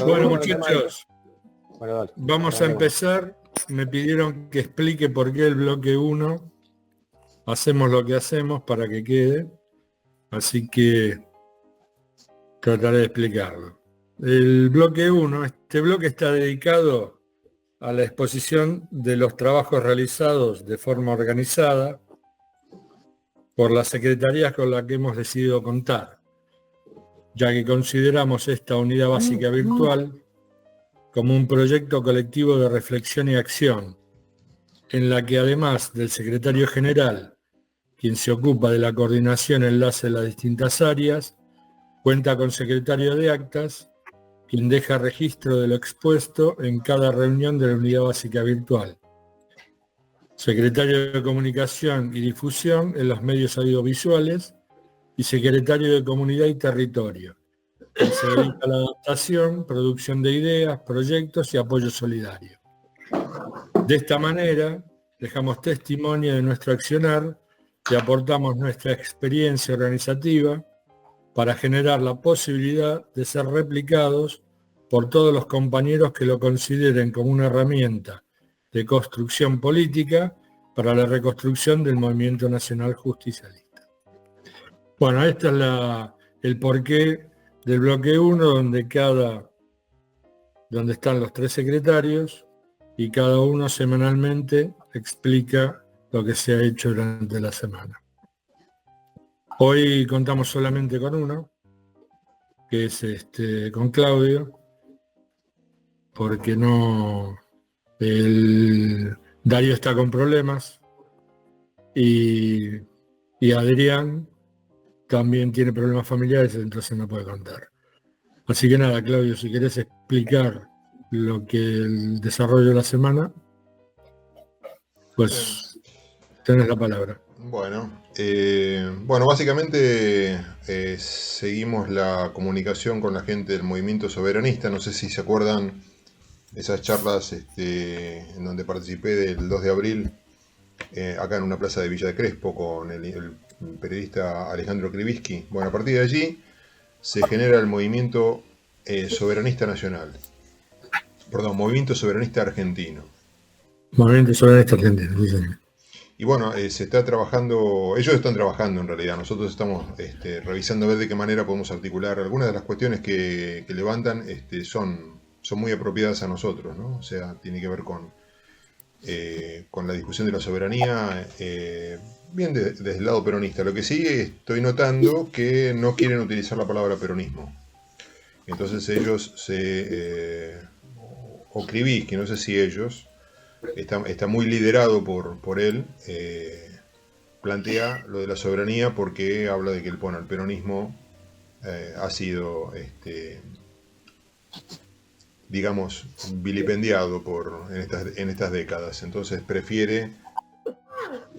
Bueno, muchachos, Bueno, dale. vamos a empezar. Me pidieron que explique por qué el bloque 1 hacemos lo que hacemos para que quede, así que trataré de explicarlo. El bloque 1, este bloque está dedicado a la exposición de los trabajos realizados de forma organizada por las secretarías con las que hemos decidido contar, ya que consideramos esta unidad básica virtual como un proyecto colectivo de reflexión y acción, en la que además del secretario general, quien se ocupa de la coordinación y enlace de las distintas áreas, cuenta con secretario de actas, quien deja registro de lo expuesto en cada reunión de la unidad básica virtual, secretario de comunicación y difusión en los medios audiovisuales y secretario de comunidad y territorio, quien se dedica a la adaptación, producción de ideas, proyectos y apoyo solidario. De esta manera, dejamos testimonio de nuestro accionar y aportamos nuestra experiencia organizativa para generar la posibilidad de ser replicados por todos los compañeros que lo consideren como una herramienta de construcción política para la reconstrucción del movimiento nacional justicialista. Bueno, este es el porqué del bloque 1, donde están los 3 secretarios, y cada uno semanalmente explica lo que se ha hecho durante la semana. Hoy contamos solamente con uno, que es con Claudio, porque Darío está con problemas y Adrián también tiene problemas familiares, entonces no puede contar. Así que nada, Claudio, si querés explicar lo que el desarrollo de la semana, pues tenés la palabra. Bueno, básicamente seguimos la comunicación con la gente del movimiento soberanista. No sé si se acuerdan esas charlas en donde participé del 2 de abril, acá en una plaza de Villa de Crespo, con el periodista Alejandro Krivitsky. Bueno, a partir de allí se genera el movimiento soberanista nacional. Perdón, movimiento soberanista argentino. Movimiento soberanista argentino, sí, señor. Y bueno, se está trabajando, ellos están trabajando en realidad, nosotros estamos revisando a ver de qué manera podemos articular. Algunas de las cuestiones que levantan son muy apropiadas a nosotros, ¿no? O sea, tiene que ver con la discusión de la soberanía, bien desde el lado peronista. Lo que sí estoy notando que no quieren utilizar la palabra peronismo. Entonces ellos o Krivitsky, no sé si ellos, está muy liderado por él, plantea lo de la soberanía porque habla de que el peronismo ha sido, digamos, vilipendiado en estas décadas. Entonces prefiere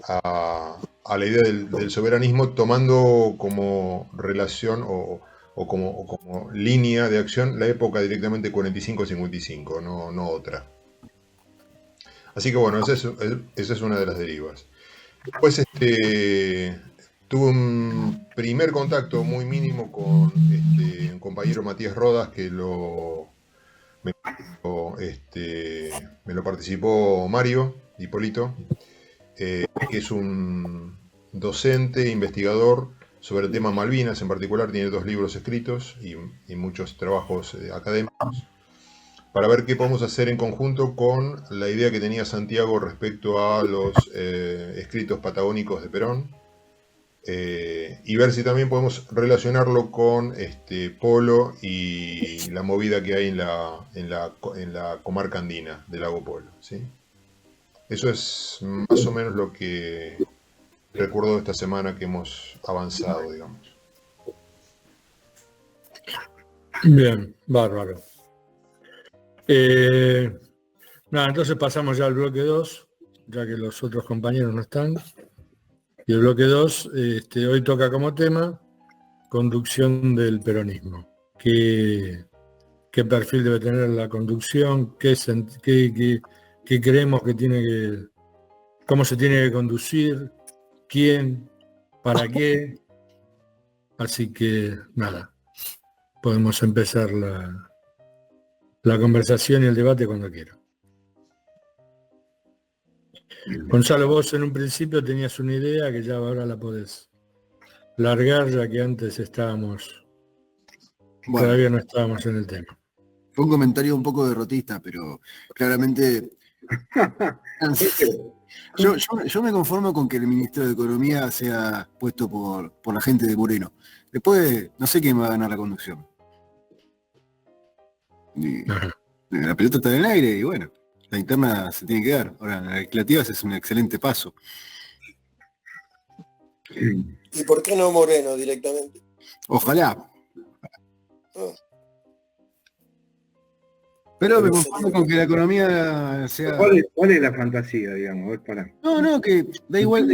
a la idea del soberanismo, tomando como relación o como línea de acción la época directamente 45-55, no otra. Así que bueno, esa es una de las derivas. Después tuve un primer contacto muy mínimo con un compañero, Matías Rodas, que me lo participó Mario Hipólito, que es un docente, investigador sobre el tema Malvinas en particular. Tiene 2 libros escritos y muchos trabajos académicos, para ver qué podemos hacer en conjunto con la idea que tenía Santiago respecto a los escritos patagónicos de Perón, y ver si también podemos relacionarlo con Polo y la movida que hay en la comarca andina del lago Polo, ¿sí? Eso es más o menos lo que recuerdo de esta semana que hemos avanzado, digamos. Bien, bárbaro. Entonces pasamos ya al bloque 2, ya que los otros compañeros no están. Y el bloque 2 hoy toca como tema conducción del peronismo. ¿Qué perfil debe tener la conducción? ¿Qué creemos que cómo se tiene que conducir? ¿Quién? ¿Para qué? Así que nada, podemos empezar la conversación y el debate cuando quiera. Gonzalo, vos en un principio tenías una idea que ya ahora la podés largar, ya que antes Bueno, todavía no estábamos en el tema. fue un comentario un poco derrotista, pero claramente yo me conformo con que el ministro de Economía sea puesto por la gente de Moreno. Después, no sé quién va a ganar la conducción. Ajá. La pelota está en el aire y bueno, la interna se tiene que dar. Ahora, la legislativa es un excelente paso. ¿Y por qué no Moreno directamente? Ojalá. Ah, Pero me conformo con que la economía sea... ¿Cuál es la fantasía, digamos? A ver, pará. No, que da igual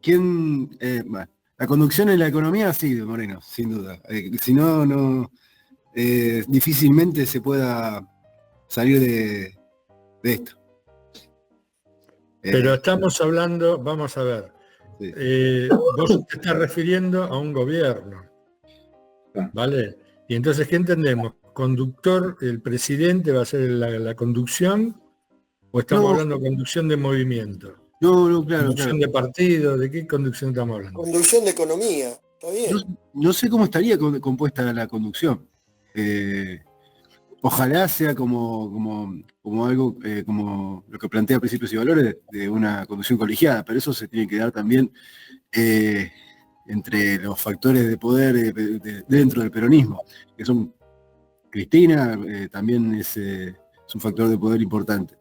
quién... bueno, la conducción en la economía sí, de Moreno, sin duda. Si no, difícilmente se pueda salir de esto. Pero estamos hablando, vamos a ver, Sí. vos te estás refiriendo a un gobierno, ¿vale? Y entonces, ¿qué entendemos? ¿Conductor, el presidente va a ser la conducción? ¿O estamos No. hablando de conducción de movimiento? No, claro. ¿Conducción de partido? ¿De qué conducción estamos hablando? conducción de economía, está bien. No sé cómo estaría compuesta la conducción. Ojalá sea como algo como lo que plantea Principios y Valores de una conducción colegiada, pero eso se tiene que dar también entre los factores de poder dentro del peronismo, que son Cristina, también es un factor de poder importante.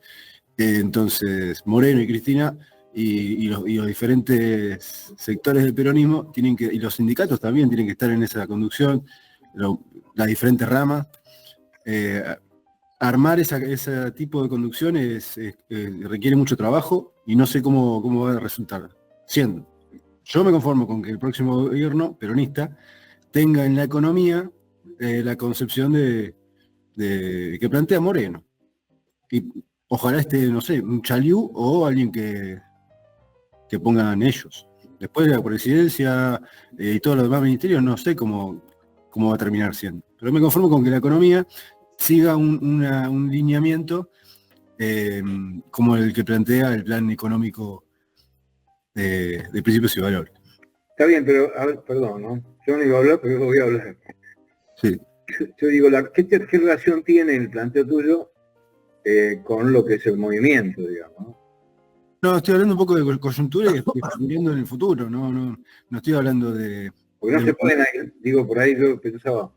Entonces, Moreno y Cristina y los diferentes sectores del peronismo y los sindicatos también tienen que estar en esa conducción, las diferentes ramas. Armar ese tipo de conducción requiere mucho trabajo y no sé cómo va a resultar siendo. Yo me conformo con que el próximo gobierno peronista tenga en la economía la concepción que plantea Moreno. Y ojalá esté, no sé, un Chaliú o alguien que pongan ellos. Después de la presidencia y todos los demás ministerios, no sé cómo va a terminar siendo. Pero me conformo con que la economía siga un lineamiento como el que plantea el plan económico de Principios y Valores. Está bien, pero, a ver, perdón, ¿no? Yo no iba a hablar, pero voy a hablar. Sí. Yo digo, ¿qué relación tiene el planteo tuyo con lo que es el movimiento, digamos, ¿no? No, estoy hablando un poco de coyuntura y estoy viendo en el futuro, no estoy hablando de... Porque no se pueden aislar, digo, por ahí yo pensaba,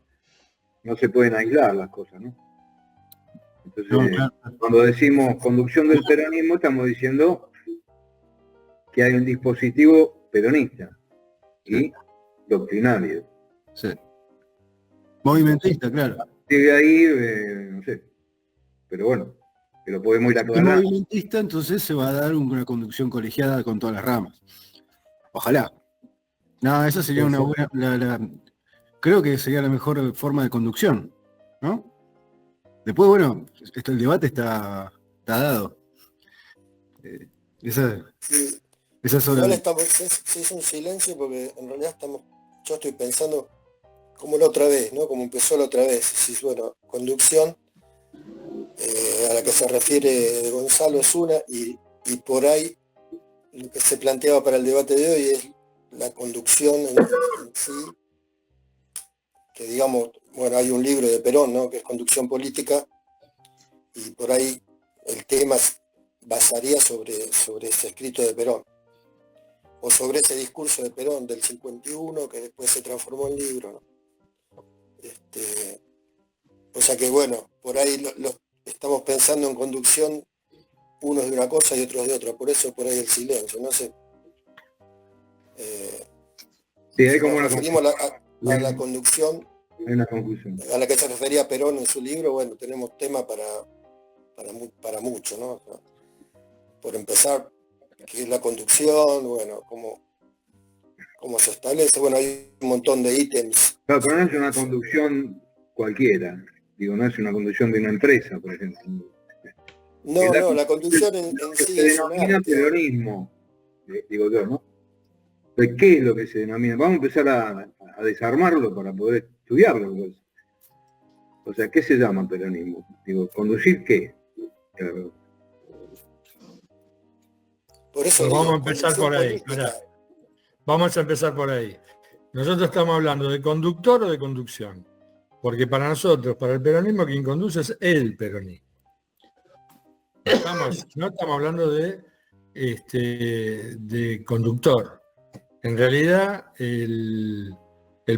no se pueden aislar las cosas, ¿no? Entonces, No, claro. cuando decimos conducción del peronismo, estamos diciendo que hay un dispositivo peronista y doctrinario. Sí. Movimentista, claro. Sigue ahí, no sé, pero bueno, que lo podemos ir Es aclarar. movimentista, entonces se va a dar una conducción colegiada con todas las ramas. Ojalá. No, esa sería una buena... creo que sería la mejor forma de conducción, ¿no? Después, bueno, el debate está dado. Esa Sí. es Igual hora. se hizo un silencio porque en realidad yo estoy pensando como la otra vez, ¿no? Como empezó la otra vez. Si, bueno, conducción a la que se refiere Gonzalo es una y por ahí lo que se planteaba para el debate de hoy es la conducción en sí, que digamos, bueno, hay un libro de Perón, ¿no? Que es Conducción Política, y por ahí el tema basaría sobre ese escrito de Perón, o sobre ese discurso de Perón del 51, que después se transformó en libro, ¿no? O sea que bueno, por ahí estamos pensando en conducción, unos de una cosa y otros de otra, por eso por ahí el silencio, no sé. Sí, hay Si como nos una referimos a la conducción, hay una conclusión. a la que se refería Perón en su libro, bueno, tenemos tema para mucho, ¿no? O sea, por empezar, ¿qué es la conducción? Bueno, cómo se establece, bueno, hay un montón de ítems. Claro, pero no es una conducción cualquiera. Digo, no es una conducción de una empresa, por ejemplo. No, la conducción en Que sí se es un denomina arte. peronismo, digo yo, ¿no? Entonces, ¿qué es lo que se denomina? Vamos a empezar a desarmarlo para poder estudiarlo. Pues. O sea, ¿qué se llama peronismo? Digo, ¿conducir qué? Claro. Por eso Pues digo, vamos a empezar conducción por ahí. política. Pará. Vamos a empezar por ahí. Nosotros estamos hablando de conductor o de conducción. Porque para nosotros, para el peronismo, quien conduce es el peronismo. No estamos hablando de conductor. En realidad, el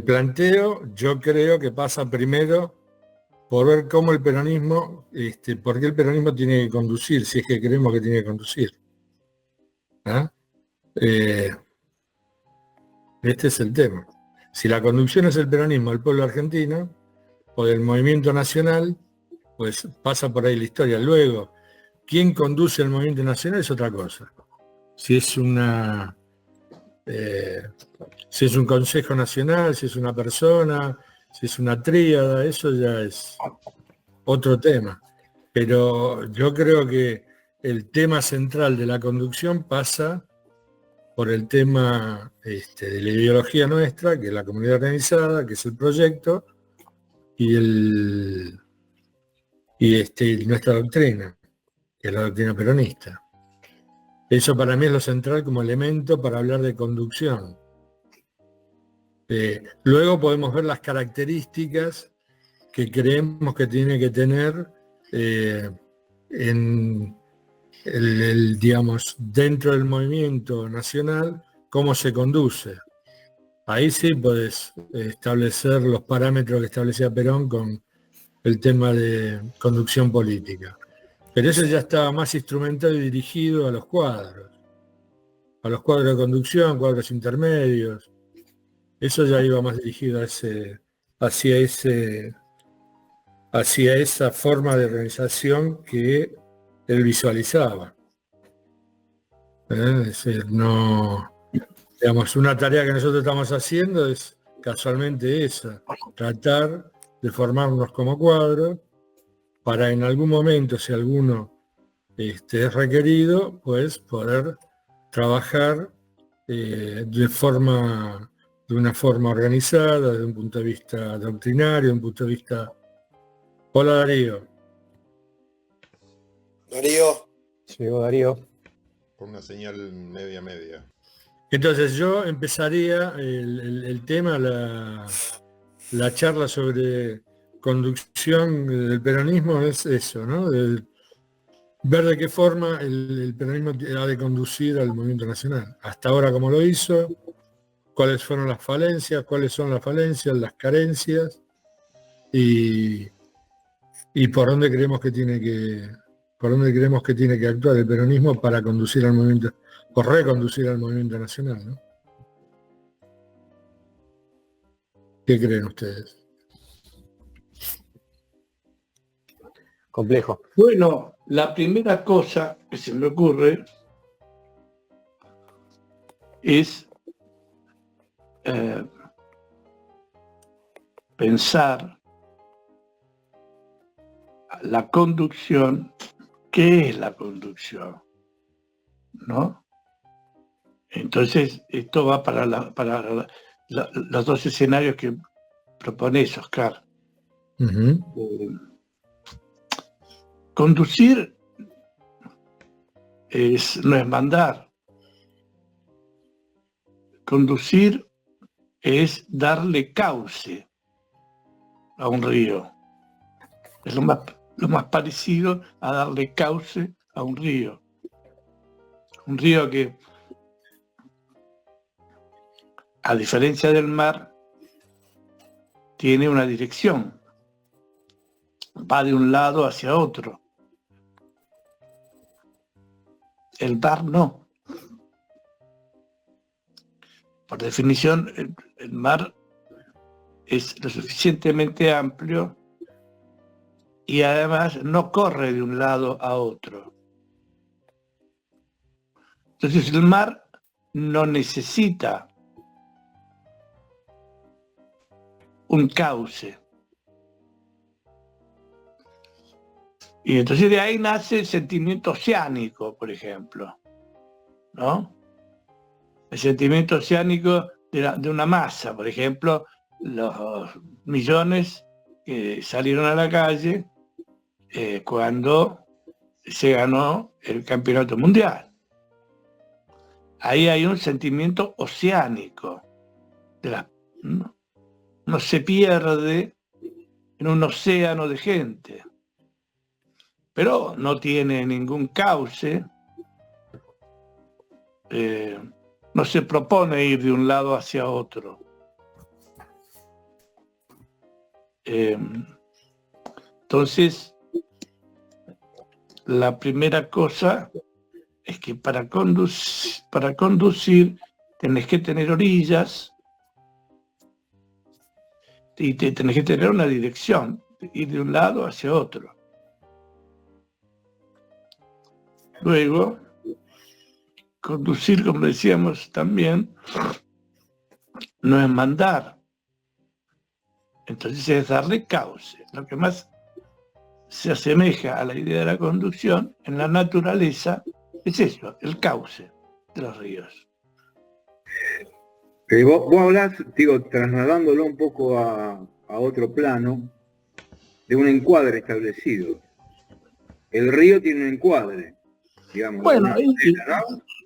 planteo yo creo que pasa primero por ver cómo el peronismo, por qué el peronismo tiene que conducir, si es que creemos que tiene que conducir. ¿Ah? Este es el tema. Si la conducción es el peronismo del pueblo argentino o del movimiento nacional, pues pasa por ahí la historia. Luego, ¿quién conduce el movimiento nacional? Es otra cosa. Si es si es un consejo nacional, si es una persona, si es una tríada, eso ya es otro tema. Pero yo creo que el tema central de la conducción pasa por el tema de la ideología nuestra, que es la comunidad organizada, que es el proyecto, y nuestra doctrina, que es la doctrina peronista. Eso para mí es lo central como elemento para hablar de conducción. Luego podemos ver las características que creemos que tiene que tener digamos, dentro del movimiento nacional, cómo se conduce. Ahí sí podés establecer los parámetros que establecía Perón con el tema de conducción política. Pero eso ya estaba más instrumentado y dirigido a los cuadros de conducción, cuadros intermedios. Eso ya iba más dirigido hacia esa forma de organización que él visualizaba. Es decir, no, digamos, una tarea que nosotros estamos haciendo es casualmente esa, tratar de formarnos como cuadro para en algún momento, si alguno es requerido, pues poder trabajar de una forma organizada, desde un punto de vista doctrinario, desde un punto de vista... Hola Darío. Darío, Llegó Darío. Con una señal media. Entonces yo empezaría el tema, la charla sobre conducción del peronismo es eso, ¿no? Ver de qué forma el peronismo ha de conducir al movimiento nacional. Hasta ahora cómo lo hizo, cuáles fueron las falencias, cuáles son las falencias, las carencias y por dónde creemos que tiene que actuar el peronismo para conducir al movimiento, o reconducir al movimiento nacional, ¿no? ¿Qué creen ustedes? Complejo. Bueno, la primera cosa que se me ocurre es pensar la conducción. ¿Qué es la conducción? ¿No? Entonces, esto va para los dos escenarios que propones, Oscar. Uh-huh. Conducir no es mandar. Conducir es darle cauce a un río. Es lo más parecido a darle cauce a un río. Un río que, a diferencia del mar, tiene una dirección. Va de un lado hacia otro. El mar no. Por definición, el mar es lo suficientemente amplio y además no corre de un lado a otro. Entonces el mar no necesita un cauce. Y entonces de ahí nace el sentimiento oceánico, por ejemplo, ¿no? El sentimiento oceánico de una masa, por ejemplo, los millones que salieron a la calle cuando se ganó el campeonato mundial. Ahí hay un sentimiento oceánico. No se pierde en un océano de gente, pero no tiene ningún cauce, no se propone ir de un lado hacia otro. Entonces, la primera cosa es que para conducir tenés que tener orillas y tenés que tener una dirección, ir de un lado hacia otro. Luego, conducir, como decíamos también, no es mandar. Entonces es darle cauce. Lo que más se asemeja a la idea de la conducción en la naturaleza es eso, el cauce de los ríos. Vos hablás, digo, trasladándolo un poco a otro plano, de un encuadre establecido. El río tiene un encuadre, digamos. Bueno, ¿no?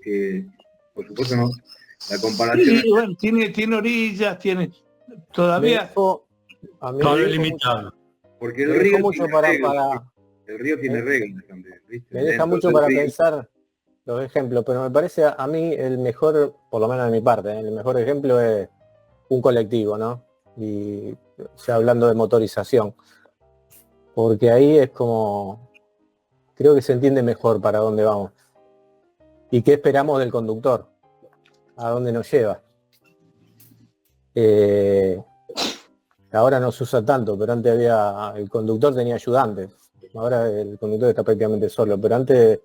Que, por supuesto, no. La comparación. Sí, bueno, tiene orillas, tiene todavía. Todo limitado. Porque el río mucho tiene para, reglas. El río tiene reglas también, ¿viste? me deja Dentro mucho del para río. pensar los ejemplos, pero me parece a mí el mejor, por lo menos de mi parte, el mejor ejemplo es un colectivo, ¿no? Y ya hablando de motorización, porque ahí es como, creo que se entiende mejor para dónde vamos y qué esperamos del conductor, a dónde nos lleva. Ahora no se usa tanto, pero antes el conductor tenía ayudantes. Ahora el conductor está prácticamente solo, pero antes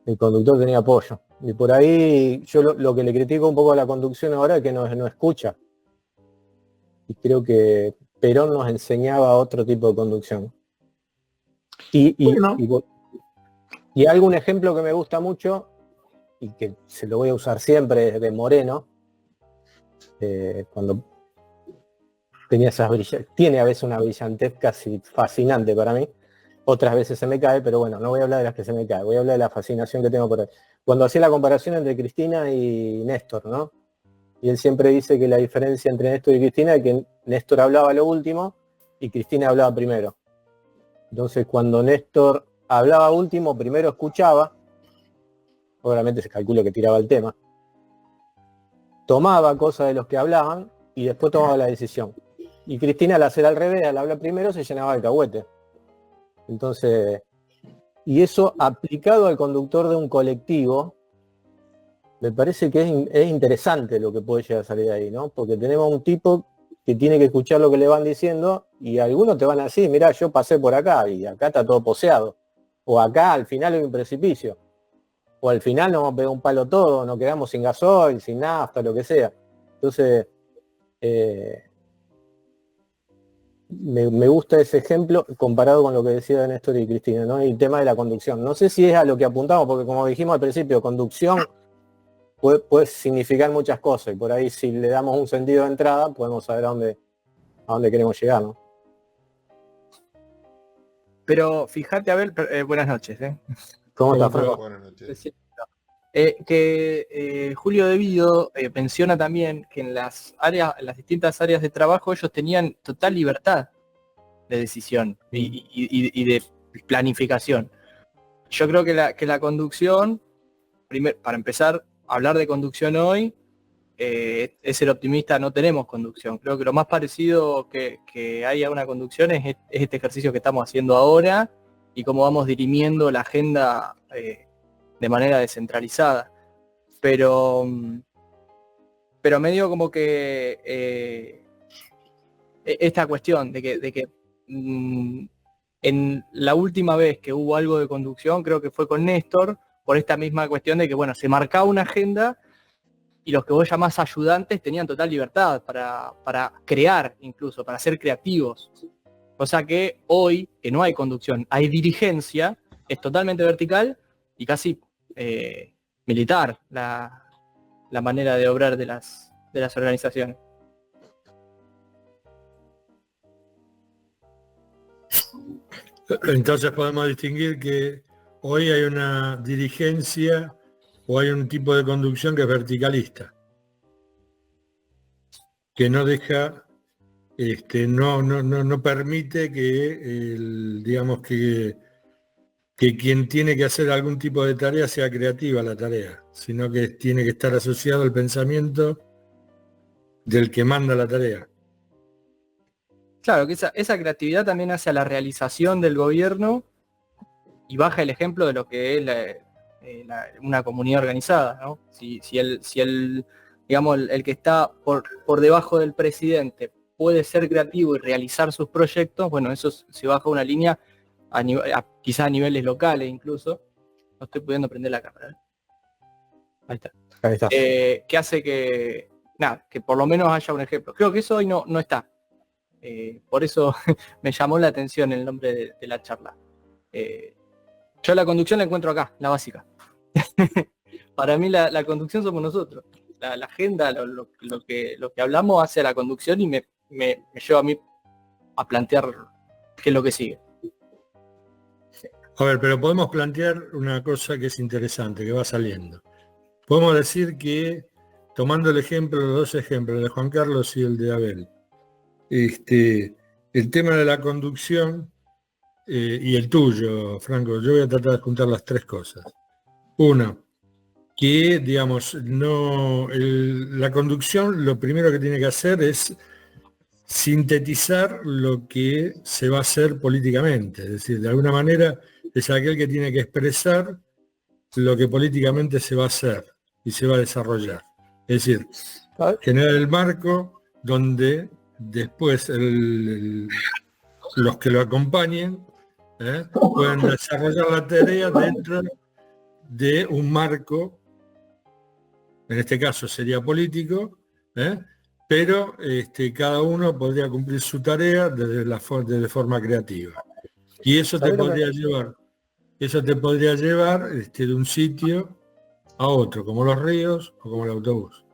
el conductor tenía apoyo. Y por ahí yo lo que le critico un poco a la conducción ahora es que no escucha. Y creo que Perón nos enseñaba otro tipo de conducción. Bueno. Y algún ejemplo que me gusta mucho, y que se lo voy a usar siempre, es de Moreno, cuando tenía tiene a veces una brillantez casi fascinante para mí, otras veces se me cae, pero bueno, no voy a hablar de las que se me cae, voy a hablar de la fascinación que tengo por él. Cuando hacía la comparación entre Cristina y Néstor, ¿no? Y él siempre dice que la diferencia entre Néstor y Cristina es que Néstor hablaba lo último y Cristina hablaba primero. Entonces cuando Néstor hablaba último, primero escuchaba, obviamente se calcula que tiraba el tema, tomaba cosas de los que hablaban y después tomaba la decisión. Y Cristina, al hacer al revés, al hablar primero, se llenaba el cahuete. Entonces, y eso aplicado al conductor de un colectivo, me parece que es interesante lo que puede llegar a salir de ahí, ¿no? Porque tenemos un tipo que tiene que escuchar lo que le van diciendo y algunos te van a decir, mirá, yo pasé por acá y acá está todo poseado. O acá al final hay un precipicio. O al final nos pega un palo todo, nos quedamos sin gasoil, sin nafta, lo que sea. Entonces, me gusta ese ejemplo comparado con lo que decía Néstor y Cristina, ¿no? Y el tema de la conducción. No sé si es a lo que apuntamos, porque como dijimos al principio, conducción puede significar muchas cosas. Y por ahí si le damos un sentido de entrada, podemos saber a dónde queremos llegar, ¿no? Pero fíjate, a ver, buenas noches. ¿Cómo está, Franco? Buenas noches. Julio De Vido menciona también que en las distintas áreas de trabajo ellos tenían total libertad de decisión y de planificación. Yo creo que la conducción, para empezar a hablar de conducción hoy, es ser optimista, no tenemos conducción. Creo que lo más parecido que hay a una conducción es este ejercicio que estamos haciendo ahora y cómo vamos dirimiendo la agenda de manera descentralizada. Pero medio como que esta cuestión de que en la última vez que hubo algo de conducción, creo que fue con Néstor, por esta misma cuestión de que, bueno, se marcaba una agenda y los que vos llamás ayudantes tenían total libertad para crear, incluso, para ser creativos. Cosa que hoy, que no hay conducción, hay dirigencia, es totalmente vertical y casi militar la manera de obrar de las organizaciones. Entonces podemos distinguir que hoy hay una dirigencia o hay un tipo de conducción que es verticalista, que no deja, no permite que, digamos que quien tiene que hacer algún tipo de tarea sea creativa la tarea, sino que tiene que estar asociado al pensamiento del que manda la tarea. Claro, que esa creatividad también hace a la realización del gobierno y baja el ejemplo de lo que es una comunidad organizada, ¿no? Si el digamos, el que está por debajo del presidente puede ser creativo y realizar sus proyectos, bueno, eso se baja una línea quizás a niveles locales incluso. No estoy pudiendo prender la cámara. Ahí está. Ahí está. Que hace que por lo menos haya un ejemplo. Creo que eso hoy no está. Por eso me llamó la atención el nombre de la charla. Yo la conducción la encuentro acá, la básica. Para mí la conducción somos nosotros. La agenda, lo que hablamos hace a la conducción y me lleva a mí a plantear qué es lo que sigue. A ver, pero podemos plantear una cosa que es interesante, que va saliendo. Podemos decir que, tomando los dos ejemplos, el de Juan Carlos y el de Abel, el tema de la conducción y el tuyo, Franco, yo voy a tratar de juntar las tres cosas. Uno, que, digamos, la conducción lo primero que tiene que hacer es sintetizar lo que se va a hacer políticamente. Es decir, de alguna manera es aquel que tiene que expresar lo que políticamente se va a hacer y se va a desarrollar. Es decir, generar el marco donde después los que lo acompañen puedan desarrollar la tarea dentro de un marco, en este caso sería político, pero cada uno podría cumplir su tarea de forma creativa. Y eso te podría llevar de un sitio a otro, como los ríos o como el autobús.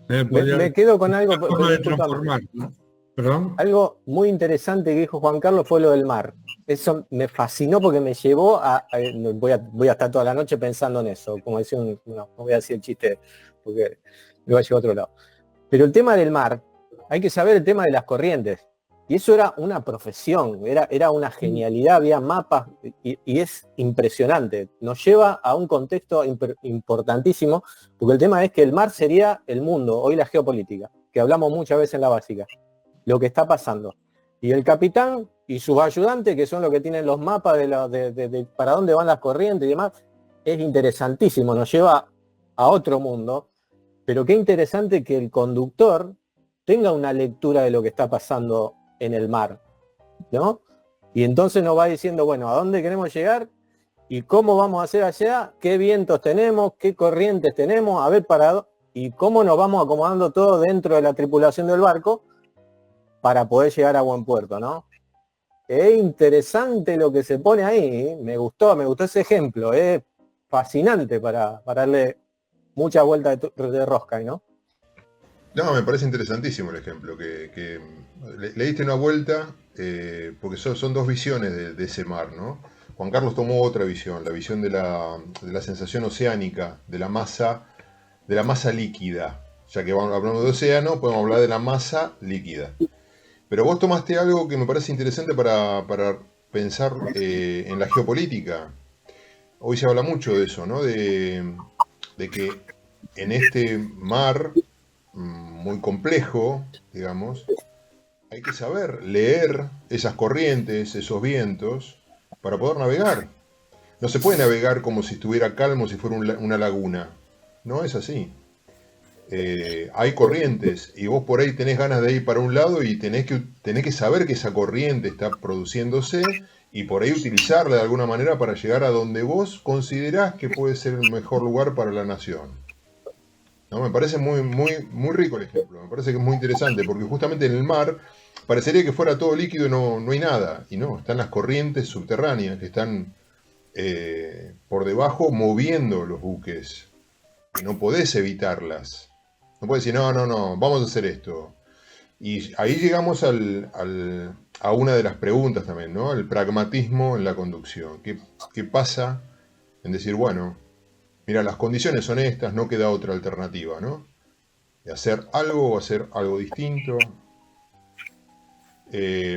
Me quedo con algo. Forma de transformar, ¿no? ¿Perdón? Algo muy interesante que dijo Juan Carlos fue lo del mar. Eso me fascinó porque me llevó voy a estar toda la noche pensando en eso, como decía no voy a decir el chiste porque me va a llevar a otro lado. Pero el tema del mar, hay que saber el tema de las corrientes. Y eso era una profesión, era una genialidad, había mapas y es impresionante. Nos lleva a un contexto importantísimo, porque el tema es que el mar sería el mundo, hoy la geopolítica, que hablamos muchas veces en la básica, lo que está pasando. Y el capitán y sus ayudantes, que son los que tienen los mapas de para dónde van las corrientes y demás, es interesantísimo, nos lleva a otro mundo, pero qué interesante que el conductor tenga una lectura de lo que está pasando en el mar, ¿no? Y entonces nos va diciendo, bueno, ¿a dónde queremos llegar? ¿Y cómo vamos a hacer allá? ¿Qué vientos tenemos? ¿Qué corrientes tenemos? A ver, y cómo nos vamos acomodando todo dentro de la tripulación del barco para poder llegar a buen puerto, ¿no? Es interesante lo que se pone ahí, ¿eh? Me gustó ese ejemplo, es fascinante para darle mucha vuelta de rosca, ¿no? No, me parece interesantísimo el ejemplo, que le diste una vuelta, porque son dos visiones de ese mar, ¿no? Juan Carlos tomó otra visión, la visión de la sensación oceánica, de la masa líquida. Ya que hablamos de océano, podemos hablar de la masa líquida. Pero vos tomaste algo que me parece interesante para pensar en la geopolítica. Hoy se habla mucho de eso, ¿no? De que en este mar muy complejo, digamos, hay que saber leer esas corrientes, esos vientos, para poder navegar. No se puede navegar como si estuviera calmo, si fuera una laguna. No es así. Hay corrientes y vos por ahí tenés ganas de ir para un lado y tenés que saber que esa corriente está produciéndose y por ahí utilizarla de alguna manera para llegar a donde vos considerás que puede ser el mejor lugar para la nación. ¿No? Me parece muy, muy, muy rico el ejemplo, me parece que es muy interesante, porque justamente en el mar parecería que fuera todo líquido y no hay nada, y no, están las corrientes subterráneas que están por debajo moviendo los buques, y no podés evitarlas. No podés decir, no, vamos a hacer esto. Y ahí llegamos a una de las preguntas también, ¿no? El pragmatismo en la conducción. ¿Qué pasa en decir, bueno, mira, las condiciones son estas, no queda otra alternativa, ¿no? De hacer algo o hacer algo distinto.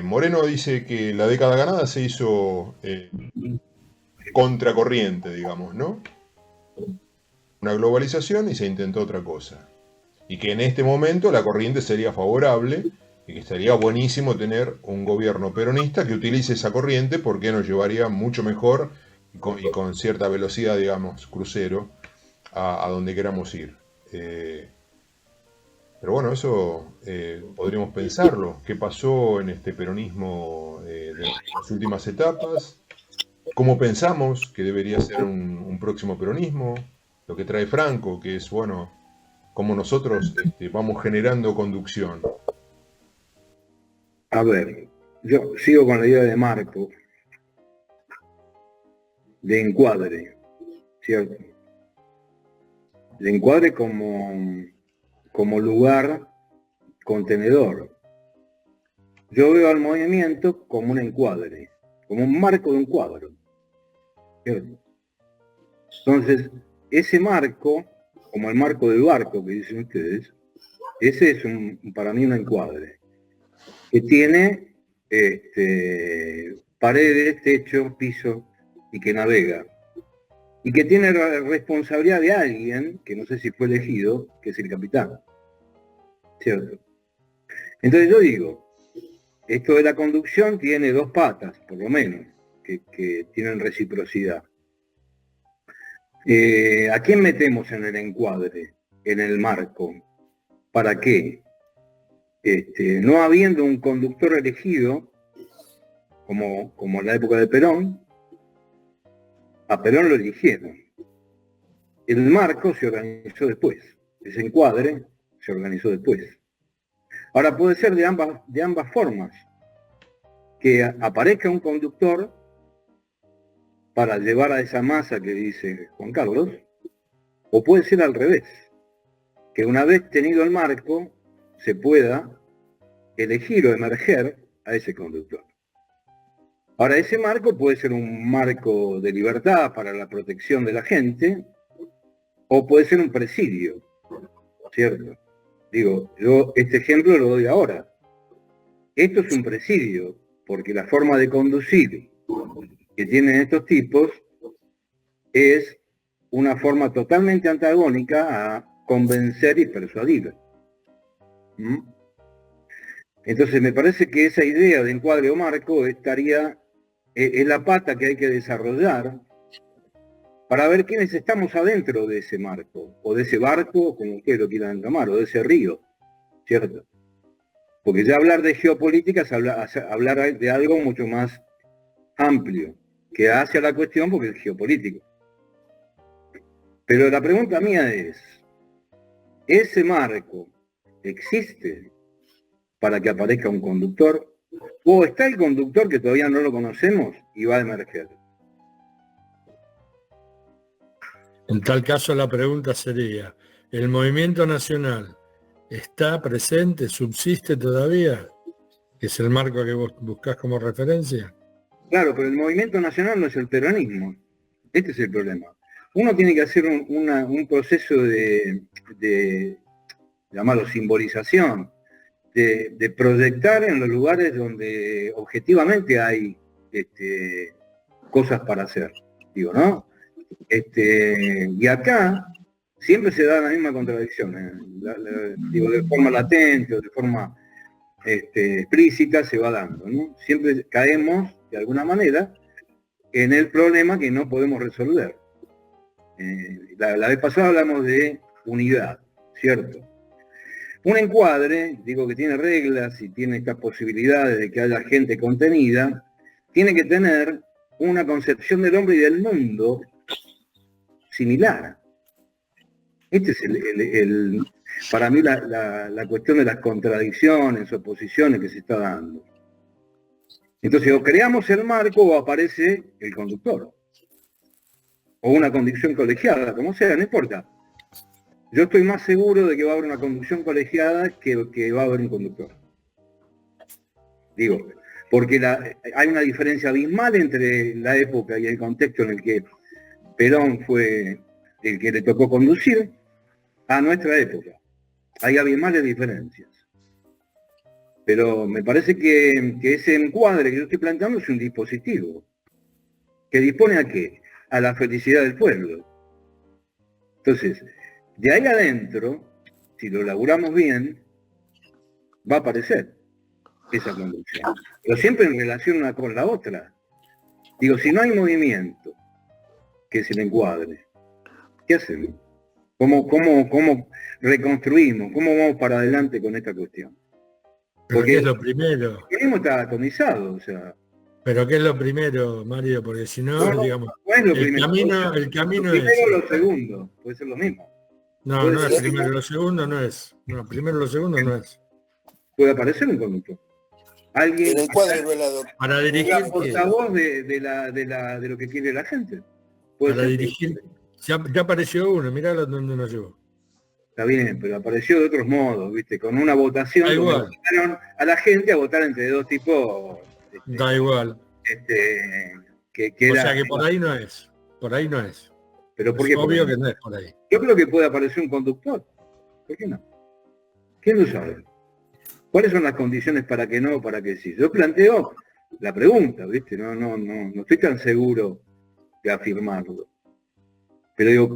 Moreno dice que la década ganada se hizo contracorriente, digamos, ¿no? Una globalización y se intentó otra cosa. Y que en este momento la corriente sería favorable y que estaría buenísimo tener un gobierno peronista que utilice esa corriente porque nos llevaría mucho mejor y con cierta velocidad, digamos, crucero, a donde queramos ir. Pero bueno, eso podríamos pensarlo. ¿Qué pasó en este peronismo de las últimas etapas? ¿Cómo pensamos que debería ser un próximo peronismo? Lo que trae Franco, que es, bueno, cómo nosotros vamos generando conducción. A ver, yo sigo con la idea de marco, de encuadre, ¿cierto? De encuadre como lugar contenedor. Yo veo al movimiento como un encuadre, como un marco de un cuadro, ¿cierto? Entonces, ese marco, como el marco del barco que dicen ustedes, ese es para mí un encuadre, que tiene paredes, techo, piso, y que navega. Y que tiene la responsabilidad de alguien, que no sé si fue elegido, que es el capitán. ¿Cierto? Entonces yo digo, esto de la conducción tiene dos patas, por lo menos, que tienen reciprocidad. ¿A quién metemos en el encuadre, en el marco? ¿Para qué? No habiendo un conductor elegido, como en la época de Perón, a Perón lo eligieron. El marco se organizó después, ese encuadre se organizó después. Ahora puede ser de ambas formas, que aparezca un conductor para llevar a esa masa que dice Juan Carlos, o puede ser al revés, que una vez tenido el marco se pueda elegir o emerger a ese conductor. Ahora, ese marco puede ser un marco de libertad para la protección de la gente, o puede ser un presidio, ¿cierto? Digo, yo este ejemplo lo doy ahora. Esto es un presidio, porque la forma de conducir que tienen estos tipos es una forma totalmente antagónica a convencer y persuadir. Entonces me parece que esa idea de encuadre o marco es la pata que hay que desarrollar para ver quiénes estamos adentro de ese marco, o de ese barco, como ustedes lo quieran llamar, o de ese río, ¿cierto? Porque ya hablar de geopolítica es hablar de algo mucho más amplio, que hace a la cuestión porque es geopolítico. Pero la pregunta mía es, ¿ese marco existe para que aparezca un conductor? ¿O está el conductor que todavía no lo conocemos y va a emerger? En tal caso la pregunta sería, ¿el movimiento nacional está presente, subsiste todavía? ¿Que es el marco que vos buscás como referencia? Claro, pero el movimiento nacional no es el peronismo. Este es el problema. Uno tiene que hacer un proceso de llamarlo simbolización, de proyectar en los lugares donde objetivamente hay cosas para hacer, digo, ¿no? Y acá siempre se da la misma contradicción, digo, de forma latente o de forma explícita se va dando, ¿no? Siempre caemos, de alguna manera, en el problema que no podemos resolver. La vez pasada hablamos de unidad, ¿cierto? Un encuadre, digo que tiene reglas y tiene estas posibilidades de que haya gente contenida, tiene que tener una concepción del hombre y del mundo similar. Este es para mí la cuestión de las contradicciones, oposiciones que se está dando. Entonces, o creamos el marco o aparece el conductor. O una conducción colegiada, como sea, no importa. Yo estoy más seguro de que va a haber una conducción colegiada que va a haber un conductor. Digo, porque hay una diferencia abismal entre la época y el contexto en el que Perón fue el que le tocó conducir a nuestra época. Hay abismales diferencias. Pero me parece que ese encuadre que yo estoy planteando es un dispositivo que dispone a qué? A la felicidad del pueblo. Entonces, de ahí adentro, si lo laburamos bien, va a aparecer esa conducción. Pero siempre en relación una con la otra. Digo, si no hay movimiento que se le encuadre, ¿qué hacemos? ¿Cómo reconstruimos? ¿Cómo vamos para adelante con esta cuestión? Pero Porque ¿qué es lo primero? el peronismo está atomizado, o sea. Pero ¿qué es lo primero, Mario? Porque si no, No digamos, es lo el primero. camino Lo primero es... o lo segundo, puede ser lo mismo. No, puede no ser es primero, lo segundo no es. No, primero lo segundo no es. Puede aparecer un conductor. Alguien El encuadre no es la doctrina. Para dirigir, la ¿qué? portavoz de lo que quiere la gente. Puede Para ser. dirigir. Ya apareció uno, mirá dónde nos llevó. Está bien, pero apareció de otros modos, ¿viste? Con una votación Da donde igual. votaron a la gente a votar entre dos tipos Da igual. que O era. sea que por ahí no es. Por ahí no es. Pero ¿por Es qué? por obvio ahí? que no es por ahí. Yo creo que puede aparecer un conductor. ¿Por qué no? ¿Quién lo sabe? ¿Cuáles son las condiciones para que no, para que sí? Yo planteo la pregunta, ¿viste? No estoy tan seguro de afirmarlo. Pero digo,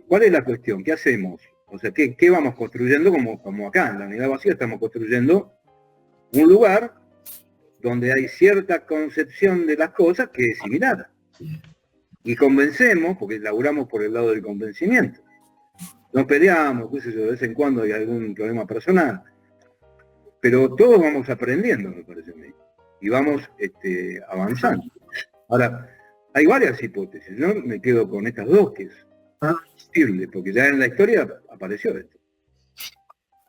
¿cuál es la cuestión? ¿Qué hacemos? O sea, ¿qué vamos construyendo como acá, en la Unidad Vacía estamos construyendo un lugar donde hay cierta concepción de las cosas que es similar. Y convencemos, porque laburamos por el lado del convencimiento. Nos peleamos, qué sé yo, de vez en cuando hay algún problema personal. Pero todos vamos aprendiendo, me parece a mí. Y vamos avanzando. Ahora, hay varias hipótesis. Yo me quedo con estas dos, que es posible, porque ya en la historia apareció esto.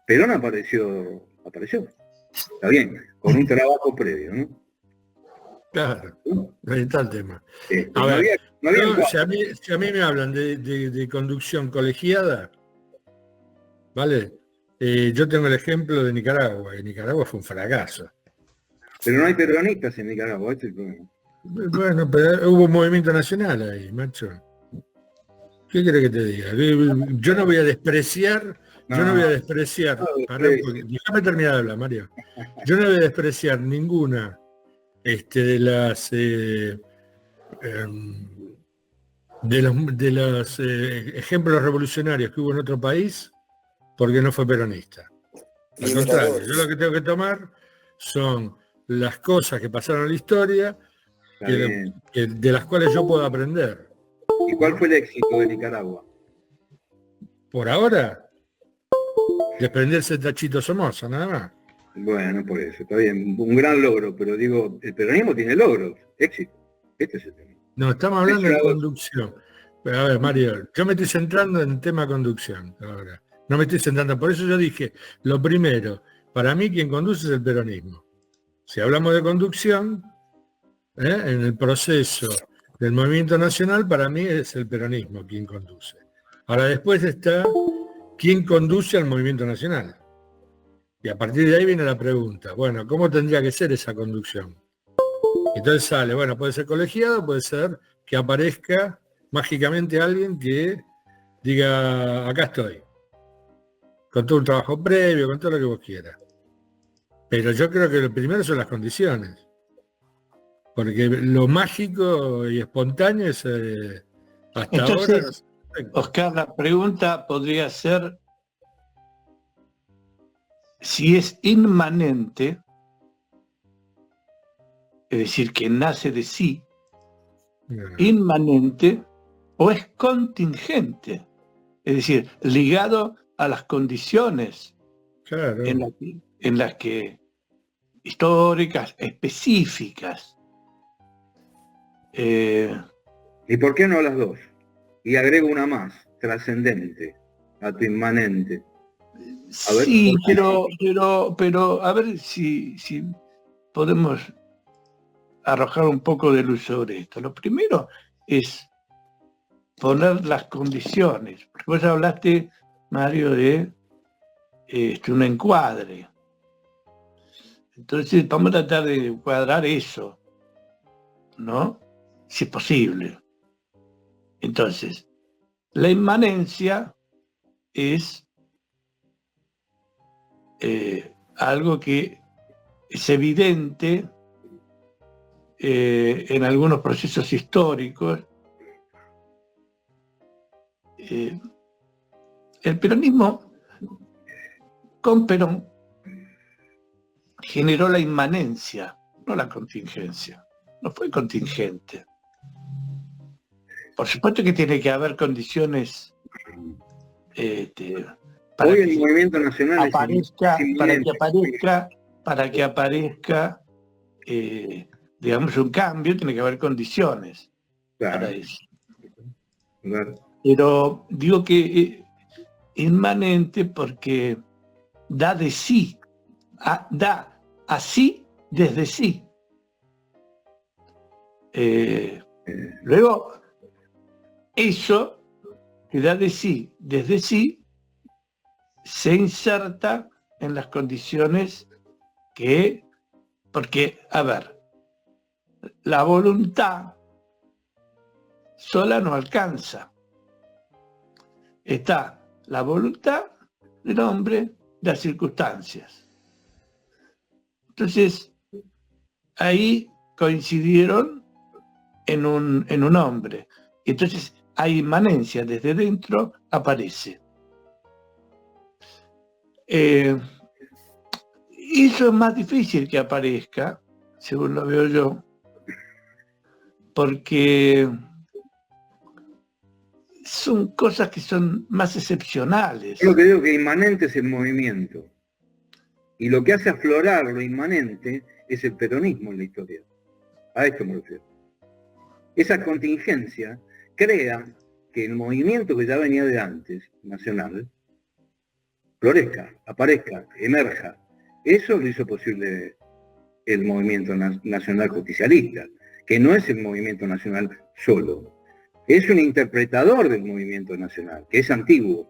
Perón apareció. Está bien, con un trabajo previo, ¿no? Claro, ahí está el tema. A No ver, había si a mí me hablan de conducción colegiada, ¿vale? Yo tengo el ejemplo de Nicaragua, y Nicaragua fue un fracaso. Pero no hay peronistas en Nicaragua, este es el problema. Bueno, pero hubo un movimiento nacional ahí, macho. ¿Qué querés que te diga? Yo no voy a despreciar, déjame terminar de hablar, Mario. Yo no voy a despreciar ninguna de los ejemplos revolucionarios que hubo en otro país porque no fue peronista. Al contrario, yo lo que tengo que tomar son las cosas que pasaron en la historia de las cuales yo puedo aprender. ¿Y cuál fue el éxito de Nicaragua? Por ahora, desprenderse de Tachito Somoza, nada más. Bueno, por eso, está bien, un gran logro, pero digo, el peronismo tiene logros, éxito. Este es el tema. No, estamos hablando de conducción. Pero, a ver, Mario, yo me estoy centrando en el tema conducción ahora. No me estoy centrando, por eso yo dije, lo primero, para mí quien conduce es el peronismo. Si hablamos de conducción, en el proceso del movimiento nacional, para mí es el peronismo quien conduce. Ahora después está quién conduce al movimiento nacional. Y a partir de ahí viene la pregunta, bueno, ¿cómo tendría que ser esa conducción? Entonces sale, bueno, puede ser colegiado, puede ser que aparezca mágicamente alguien que diga, acá estoy, con todo un trabajo previo, con todo lo que vos quieras. Pero yo creo que lo primero son las condiciones, porque lo mágico y espontáneo es hasta Entonces, ahora. Oscar, la pregunta podría ser si es inmanente, es decir, que nace de sí, inmanente, o es contingente, es decir, ligado a las condiciones Claro. en las que históricas, específicas. ¿Y por qué no las dos? Y agrego una más, trascendente, a tu inmanente. A ver, Sí, pero a ver si podemos arrojar un de luz sobre esto. Lo primero es poner las condiciones. Vos hablaste, Mario, de un encuadre. Entonces vamos a tratar de cuadrar eso, ¿no? Si es posible. Entonces, la inmanencia es algo que es evidente en algunos procesos históricos. El peronismo, con Perón, generó la inmanencia, no la contingencia. No fue contingente. Por supuesto que tiene que haber condiciones para Hoy el que movimiento nacional aparezca, es para que aparezca, digamos, un cambio, tiene que haber condiciones para claro, eso. claro. Pero digo que inmanente porque da de sí, da así desde sí. Luego, eso que da de sí desde sí se inserta en las condiciones que, porque, a ver, la voluntad sola no alcanza. Está la voluntad del hombre, las circunstancias. Entonces, ahí coincidieron en un hombre. Entonces, hay inmanencia, desde dentro aparece. Y eso es más difícil que aparezca, según lo veo yo, porque son cosas que son más excepcionales. Yo lo que digo que inmanente es el movimiento. Y lo que hace aflorar lo inmanente es el peronismo en la historia. A esto me refiero. Esa contingencia crea que el movimiento que ya venía de antes, nacional, florezca, aparezca, emerja. Eso lo hizo posible el movimiento nacional justicialista, que no es el movimiento nacional solo. Es un interpretador del movimiento nacional, que es antiguo.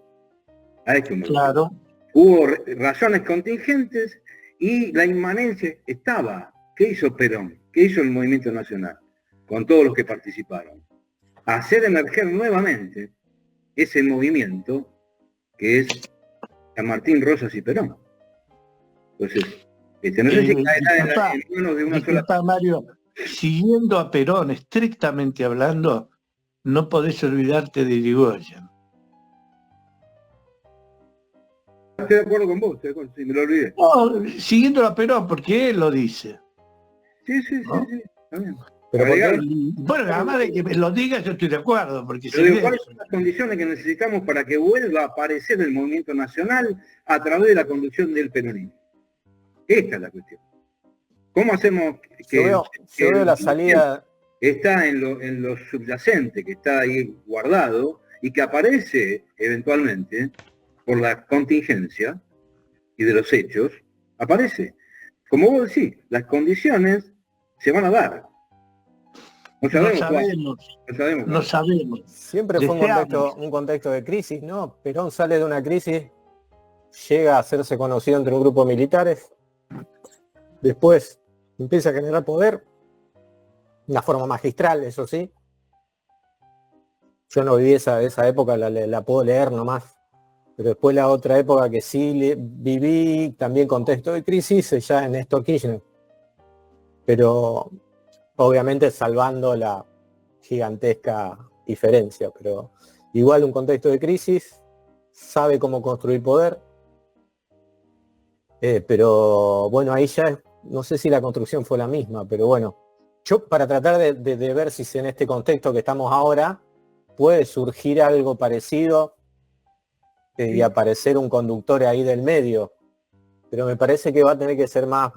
A esto me refiero. Claro. Hubo razones contingentes y la inmanencia estaba. ¿Qué hizo Perón? ¿Qué hizo el movimiento nacional? Con todos los que participaron. Hacer emerger nuevamente ese movimiento que es San Martín, Rosas y Perón. Entonces, no sé si caerá en manos de una sola... Mario, siguiendo a Perón, estrictamente hablando, no podés olvidarte de Irigoyen. Estoy de acuerdo con vos, estoy de acuerdo, sí, me lo olvidé. No, siguiendo a Perón, porque él lo dice. Sí, ¿no? está bien. Pero Bueno, además de que me lo diga, yo estoy de acuerdo, porque Pero digo, ¿cuáles son las condiciones que necesitamos para que vuelva a aparecer el movimiento nacional a través de la conducción del peronismo? Esta es la cuestión. ¿Cómo hacemos que yo veo la salida está en lo subyacente, que está ahí guardado y que aparece eventualmente por la contingencia y de los hechos, aparece? Como vos decís, las condiciones se van a dar. No sabemos. Siempre fue un contexto de crisis, ¿no? Perón sale de una crisis, llega a hacerse conocido entre un grupo de militares, después empieza a generar poder, de una forma magistral, eso sí. Yo no viví esa época, la puedo leer nomás. Pero después la otra época que sí viví, también contexto de crisis, ya en Néstor Kirchner. Pero obviamente salvando la gigantesca diferencia, pero igual un contexto de crisis, sabe cómo construir poder, pero bueno, ahí ya no sé si la construcción fue la misma, pero bueno, yo para tratar de ver si en este contexto que estamos ahora puede surgir algo parecido y aparecer un conductor ahí del medio, pero me parece que va a tener que ser más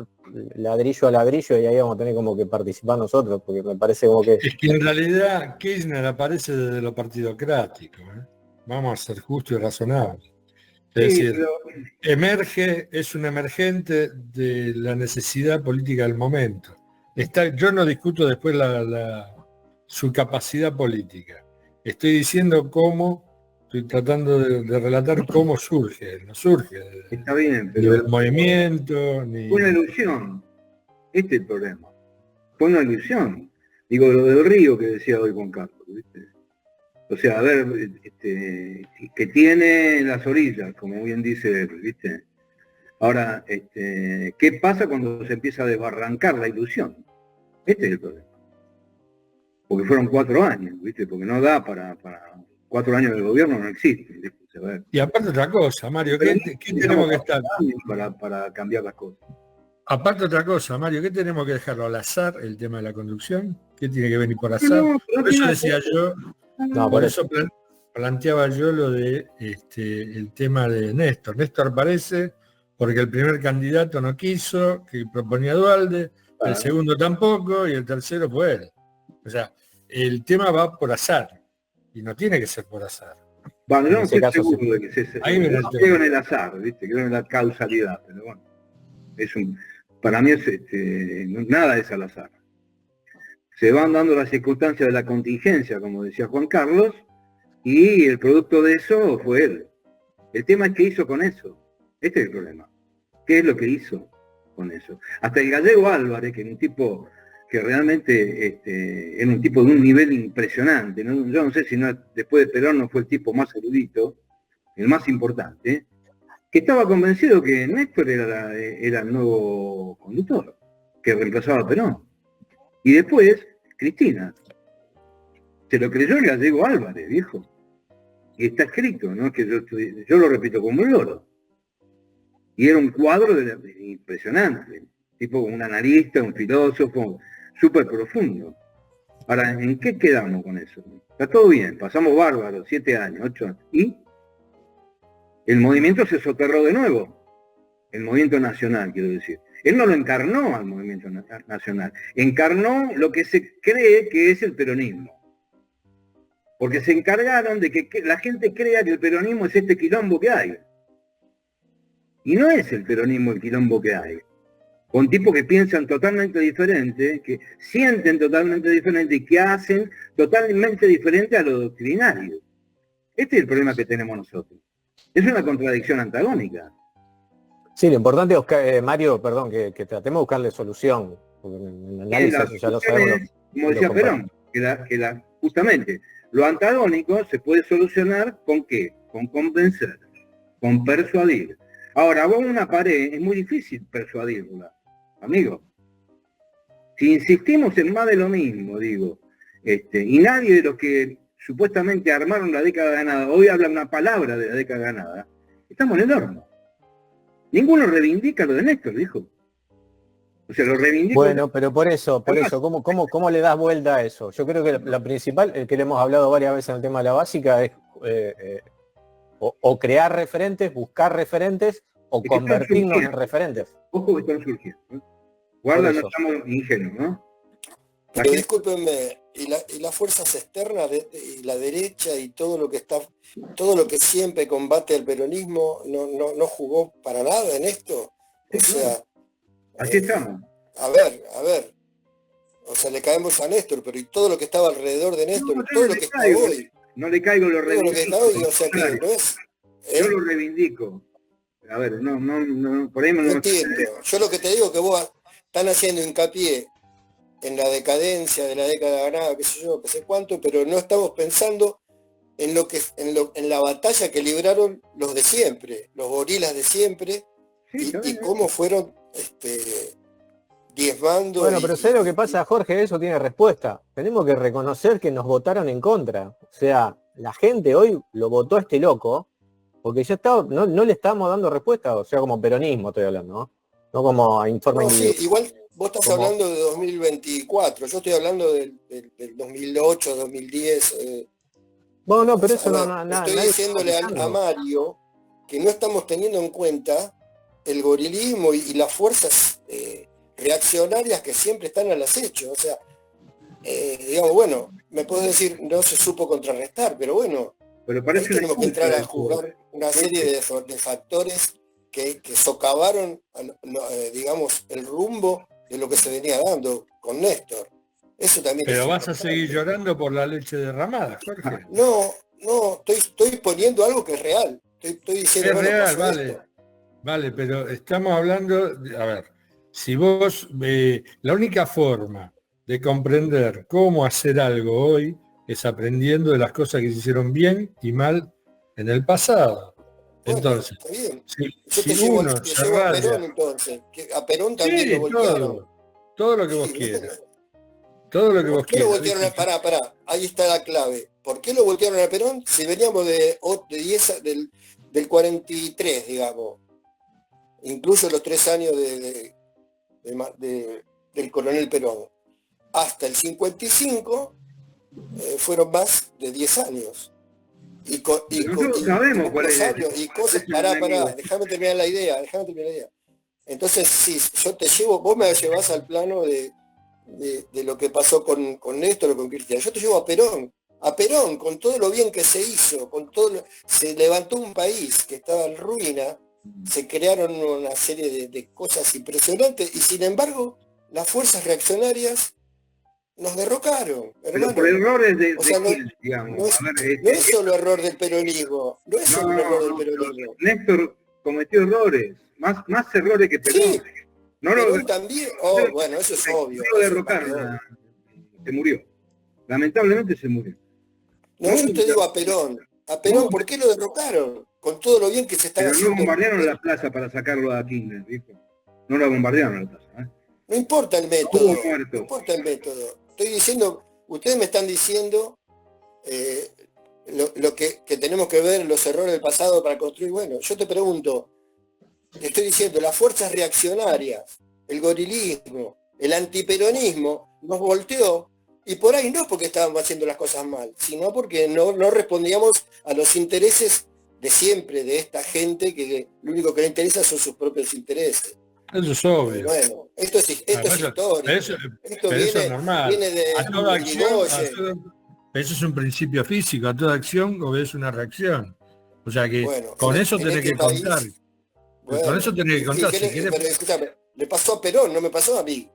ladrillo a ladrillo y ahí vamos a tener como que participar nosotros, porque me parece como que... Es que en realidad Kirchner aparece desde lo partidocrático, ¿eh? Vamos a ser justos y razonables. Es decir, es un emergente de la necesidad política del momento. Yo no discuto después su capacidad política. Estoy diciendo cómo Estoy tratando de relatar cómo surge, no surge Está bien, ni pero del movimiento, ni... fue una ilusión. Este es el problema. Fue una ilusión. Digo, lo del río que decía hoy Juan Carlos, ¿viste? O sea, a ver, que tiene las orillas, como bien dice él, ¿viste? Ahora, ¿qué pasa cuando se empieza a desbarrancar la ilusión? Este es el problema. Porque fueron 4 años, ¿viste? Porque no da para 4 años de gobierno, no existen, ¿viste? A ver. Y aparte otra cosa, Mario, ¿qué tenemos que estar? Para cambiar las cosas. Aparte otra cosa, Mario, ¿qué tenemos que dejarlo al azar, el tema de la conducción? ¿Qué tiene que venir por azar? Por eso decía yo, por eso planteaba yo lo de el tema de Néstor. Néstor aparece porque el primer candidato no quiso, que proponía Duhalde, el segundo tampoco, y el tercero fue él. O sea, el tema va por azar, y no tiene que ser por azar. Bueno, yo no estoy seguro de que sea ese. Ahí viene el tema. Creo en el azar, ¿viste? Creo en la causalidad, pero bueno. Para mí nada es al azar. Se van dando las circunstancias de la contingencia, como decía Juan Carlos, y el producto de eso fue él. El tema es qué hizo con eso. Este es el problema. ¿Qué es lo que hizo con eso? Hasta el gallego Álvarez, que era un tipo que realmente era un tipo de un nivel impresionante, ¿no? Yo no sé si después de Perón no fue el tipo más erudito, el más importante, que estaba convencido que Néstor era el nuevo conductor, que reemplazaba a Perón. Y después, Cristina. Se lo creyó el gallego Álvarez, viejo. Y está escrito, ¿no? Que yo lo repito como un loro. Y era un cuadro impresionante. Tipo un analista, un filósofo, súper profundo. Ahora, ¿en qué quedamos con eso? Está todo bien, pasamos bárbaro, 7 años, 8 años. ¿Y? El movimiento se soterró de nuevo. El movimiento nacional, quiero decir. Él no lo encarnó al movimiento nacional. Encarnó lo que se cree que es el peronismo. Porque se encargaron de que la gente crea que el peronismo es este quilombo que hay. Y no es el peronismo el quilombo que hay. Con tipos que piensan totalmente diferente, que sienten totalmente diferente y que hacen totalmente diferente a lo doctrinario. Este es el problema que tenemos nosotros. Es una contradicción antagónica. Sí, lo importante es, Mario, perdón, que tratemos de buscarle solución. Porque en el análisis eso ya lo sabemos. Como decía Perón, justamente, lo antagónico se puede solucionar ¿con qué? Con convencer, con persuadir. Ahora, vos una pared es muy difícil persuadirla, amigo. Si insistimos en más de lo mismo, digo, y nadie de los que supuestamente armaron la década ganada, hoy habla una palabra de la década ganada, estamos en el horno. Ninguno reivindica lo de Néstor, dijo. O sea, lo reivindica. Bueno, pero por eso, ¿cómo le das vuelta a eso? Yo creo que la principal, que le hemos hablado varias veces en el tema de la básica, es o crear referentes, buscar referentes, o convertirnos en referentes. Ojo que están surgiendo, ¿no? Guarda, no estamos ingenuos, ¿no? Pero discúlpenme, y las fuerzas externas y la derecha y todo lo que siempre combate al peronismo no jugó para nada en esto. O sea, así estamos. A ver. O sea, le caemos a Néstor, pero y todo lo que estaba alrededor de Néstor, todo lo que está hoy. No le caigo, lo reivindico. Todo lo que está hoy, o sea que no es. Yo lo reivindico. A ver, no, por ahí no entiendo. Yo lo que te digo es que vos están haciendo hincapié en la decadencia de la década ganada, qué sé yo, qué sé cuánto, pero no estamos pensando en la batalla que libraron los de siempre, los gorilas de siempre, sí, y cómo fueron diezmando. Bueno, pero ¿sabes lo que pasa, Jorge? Eso tiene respuesta. Tenemos que reconocer que nos votaron en contra. O sea, la gente hoy lo votó a este loco, porque ya no le estábamos dando respuesta, o sea, como peronismo estoy hablando, ¿no? No como a informe individual. Sí, igual vos estás hablando de 2024, yo estoy hablando del 2008, 2010. No, pero eso no. Estoy diciéndole a Mario que no estamos teniendo en cuenta el gorilismo y las fuerzas reaccionarias que siempre están al acecho. O sea, digamos, bueno, me puedes decir, no se supo contrarrestar, pero bueno, pero parece ahí tenemos que entrar a jugar una serie de factores que socavaron, digamos, el rumbo de lo que se venía dando con Néstor. Eso también. Pero vas a seguir llorando por la leche derramada, Jorge. No, estoy exponiendo algo que es real. Estoy diciendo, Es bueno, real, pasó vale. esto. Vale, pero estamos hablando, a ver, si vos, la única forma de comprender cómo hacer algo hoy es aprendiendo de las cosas que se hicieron bien y mal en el pasado. Bueno, Entonces, está bien. si, Yo si te uno se llevo a Perón raya, entonces, que a Perón también lo sí, voltearon. todo lo que vos Sí, quieras, todo lo que ¿por vos qué lo quieras. voltearon pará, ahí está la clave. ¿Por qué lo voltearon a Perón si veníamos de 10 del 43, digamos? Incluso los 3 años del coronel Perón. Hasta el 55 fueron más de 10 años. Nosotros sabemos cuál es y cosas, pará, déjame terminar la idea. Entonces, sí, yo te llevo, vos me llevás al plano de lo que pasó con Néstor o con Cristian. Yo te llevo a Perón, con todo lo bien que se hizo, se levantó un país que estaba en ruina, se crearon una serie de cosas impresionantes y sin embargo las fuerzas reaccionarias nos derrocaron, hermano. Pero por errores de no, quién, digamos. No es solo error del peronismo, Néstor cometió errores, más errores que Perón. Sí, Perón también, bueno, eso es obvio. Lo derrocaron, se murió. Lamentablemente se murió. No, yo te digo a Perón, ¿por qué lo derrocaron? Con todo lo bien que se estaba haciendo. No bombardearon la plaza para sacarlo de Kirchner, ¿viste? No la bombardearon la plaza, ¿eh? No importa el método, no importa el método. Estoy diciendo, ustedes me están diciendo lo que tenemos que ver los errores del pasado para construir. Bueno, yo te pregunto, te estoy diciendo, las fuerzas reaccionarias, el gorilismo, el antiperonismo, nos volteó, y por ahí no porque estábamos haciendo las cosas mal, sino porque no respondíamos a los intereses de siempre, de esta gente que lo único que le interesa son sus propios intereses. Eso es obvio. Bueno, esto es historia. Eso es normal. Viene de a toda acción, eso es un principio físico, a toda acción obedece una reacción. O sea que con eso tenés que contar. Con eso tenés que contar. Pero escúchame, le pasó a Perón, no me pasó a mí.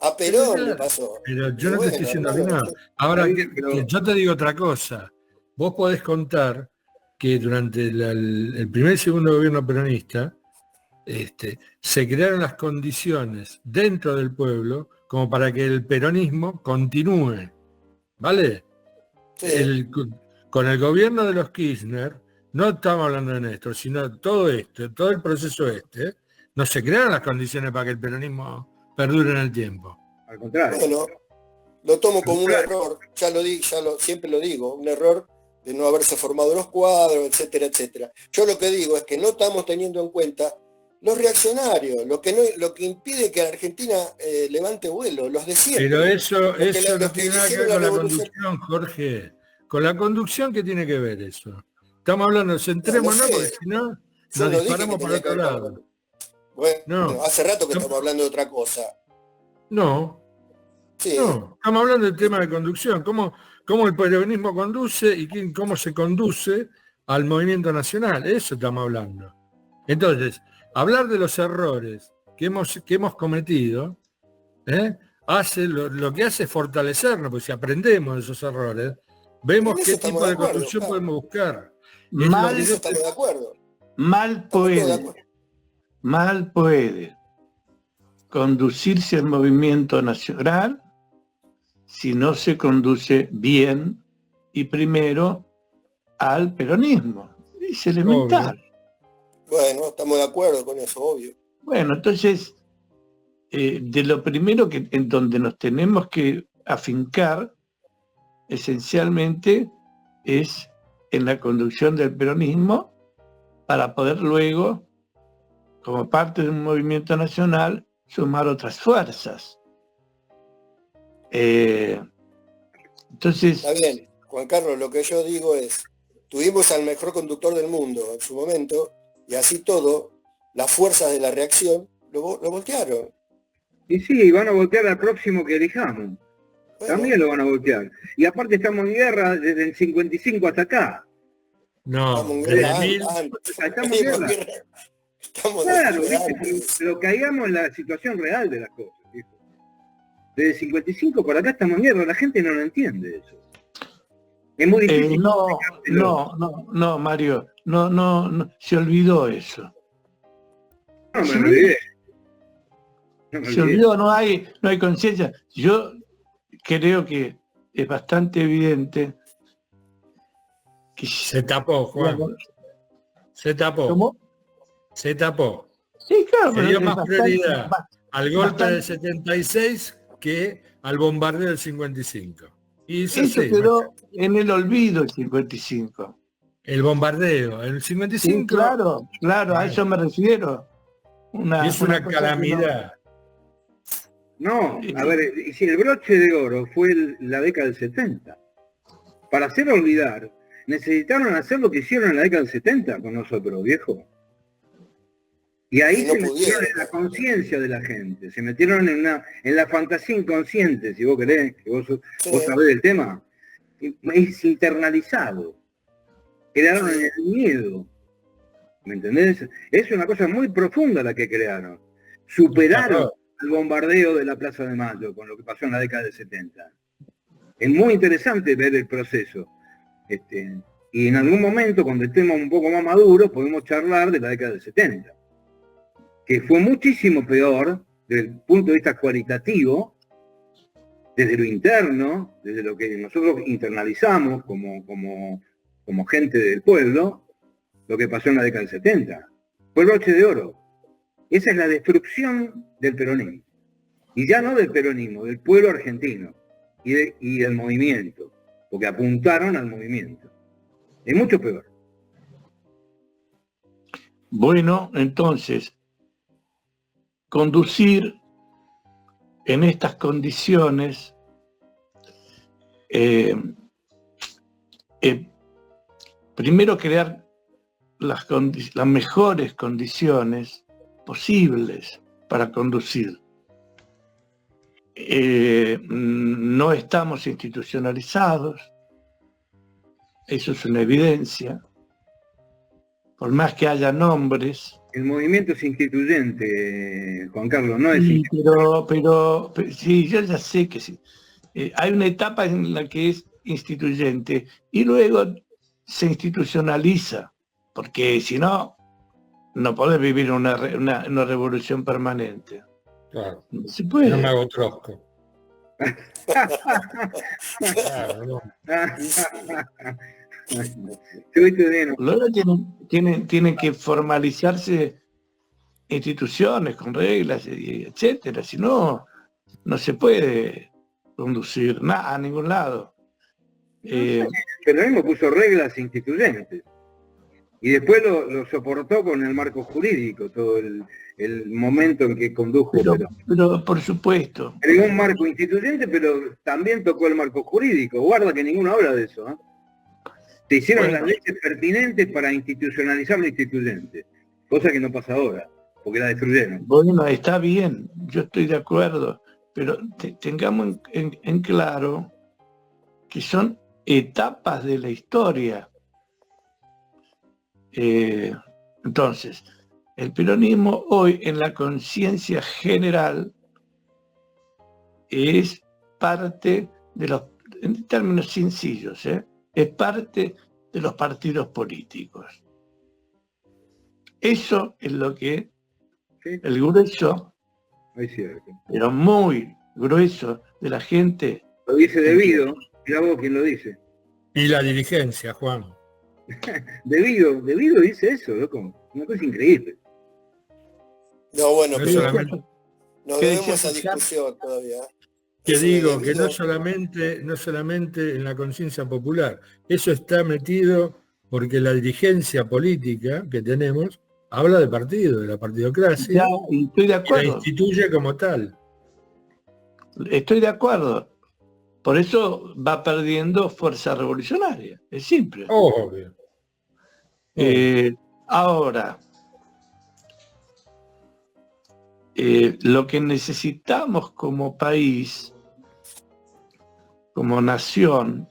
A Perón le pasó. Pero yo no te estoy diciendo a mí nada. Ahora, que yo te digo otra cosa. Vos podés contar que durante el primer y segundo gobierno peronista, se crearon las condiciones dentro del pueblo como para que el peronismo continúe, ¿vale? Sí. Con el gobierno de los Kirchner, no estamos hablando de Néstor, sino todo el proceso no se crearon las condiciones para que el peronismo perdure en el tiempo. Al contrario. Bueno, lo tomo como un error, siempre lo digo, un error de no haberse formado los cuadros, etcétera, etcétera. Yo lo que digo es que no estamos teniendo en cuenta los reaccionarios, lo que impide que Argentina levante vuelo, los de siempre. Pero eso no tiene nada que ver con la conducción, Jorge. Con la conducción, ¿qué tiene que ver eso? Estamos hablando, centrémonos, porque si no, nos disparamos por otro lado. Bueno, hace rato que estamos hablando de otra cosa. No. Sí. No, estamos hablando del tema de conducción. ¿Cómo el peronismo conduce y cómo se conduce al movimiento nacional? Eso estamos hablando. Entonces, hablar de los errores que hemos cometido, hace lo que hace es fortalecernos, porque si aprendemos de esos errores, vemos qué tipo de conducción podemos buscar. Estamos de acuerdo. Mal puede conducirse el movimiento nacional si no se conduce bien y primero al peronismo. Es elemental. Obvio. Bueno, estamos de acuerdo con eso, obvio. Bueno, entonces, de lo primero en donde nos tenemos que afincar, esencialmente, es en la conducción del peronismo, para poder luego, como parte de un movimiento nacional, sumar otras fuerzas. Entonces... Está bien, Juan Carlos, lo que yo digo es, tuvimos al mejor conductor del mundo en su momento, y así todo, las fuerzas de la reacción lo voltearon. Y sí, van a voltear al próximo que elijamos. Bueno. También lo van a voltear. Y aparte estamos en guerra desde el 55 hasta acá. No, estamos en guerra. Claro, pero caigamos en la situación real de las cosas. ¿Viste? Desde el 55 por acá estamos en guerra, la gente no lo entiende eso. Es muy difícil. No, Mario, no, se olvidó eso. No me olvidé. Se olvidó, no hay conciencia. Yo creo que es bastante evidente que Se tapó, Juan. Se tapó. ¿Cómo? Se tapó. Sí, claro, Se pero dio es más bastante- prioridad al golpe bastante- del 76 que al bombardeo del 55. Y eso Eso sí, quedó en el olvido el 55. el bombardeo. El Sí, 55 claro, a eso me refiero. es una cosa que calamidad. No, a ver, si el broche de oro fue la década del 70. Para hacer olvidar, necesitaron hacer lo que hicieron en la década del 70 con nosotros, viejo. Y ahí Y no se metieron pudieron. en la conciencia de la gente, se metieron en la fantasía inconsciente, si vos querés, que vos sabés del tema. Es internalizado. Crearon en el miedo. ¿Me entendés? Es una cosa muy profunda la que crearon. Superaron el bombardeo de la Plaza de Mayo con lo que pasó en la década del 70. Es muy interesante ver el proceso. Y en algún momento, cuando estemos un poco más maduros, podemos charlar de la década del 70, que fue muchísimo peor desde el punto de vista cualitativo, desde lo interno, desde lo que nosotros internalizamos como gente del pueblo, lo que pasó en la década del 70. Fue el broche de oro. Esa es la destrucción del peronismo. Y ya no del peronismo, del pueblo argentino y del movimiento, porque apuntaron al movimiento. Es mucho peor. Bueno, entonces, conducir en estas condiciones primero crear las mejores condiciones posibles para conducir. No estamos institucionalizados, eso es una evidencia, por más que haya nombres. El movimiento es instituyente, Juan Carlos, no es Sí, instituyente. pero sí, yo ya sé que sí. Hay una etapa en la que es instituyente y luego se institucionaliza, porque si no, no podés vivir una revolución permanente. Claro. No se puede. No me hago trosco. Claro, no. Estuviste bien. Luego tienen que formalizarse instituciones con reglas, etcétera. Si no, no se puede conducir nada a ningún lado. El peronismo puso reglas instituyentes y después lo soportó con el marco jurídico, todo el momento en que condujo. Pero por supuesto. Creó un marco instituyente, pero también tocó el marco jurídico. Guarda que ninguno habla de eso. Se hicieron las leyes pertinentes para institucionalizar lo instituyente, cosa que no pasa ahora, porque la destruyeron. Bueno, está bien, yo estoy de acuerdo, pero tengamos en claro que son etapas de la historia. Entonces, el peronismo hoy en la conciencia general es parte de los, en términos sencillos, es parte de los partidos políticos. Eso es lo que el grueso, es cierto, pero muy grueso de la gente. Lo dice debido, mirá vos quién lo dice. Y la dirigencia, Juan. Debido dice eso, loco. Una cosa increíble. No, bueno, No pero solamente, no debemos esa discusión todavía. que Eso digo de que debido- no solamente en la conciencia popular, eso está metido porque la dirigencia política que tenemos habla de partido, de la partidocracia, Ya, y estoy de y la acuerdo. instituye como tal. Estoy de acuerdo. Por eso va perdiendo fuerza revolucionaria. Es simple. Obvio. Ahora, lo que necesitamos como país, como nación,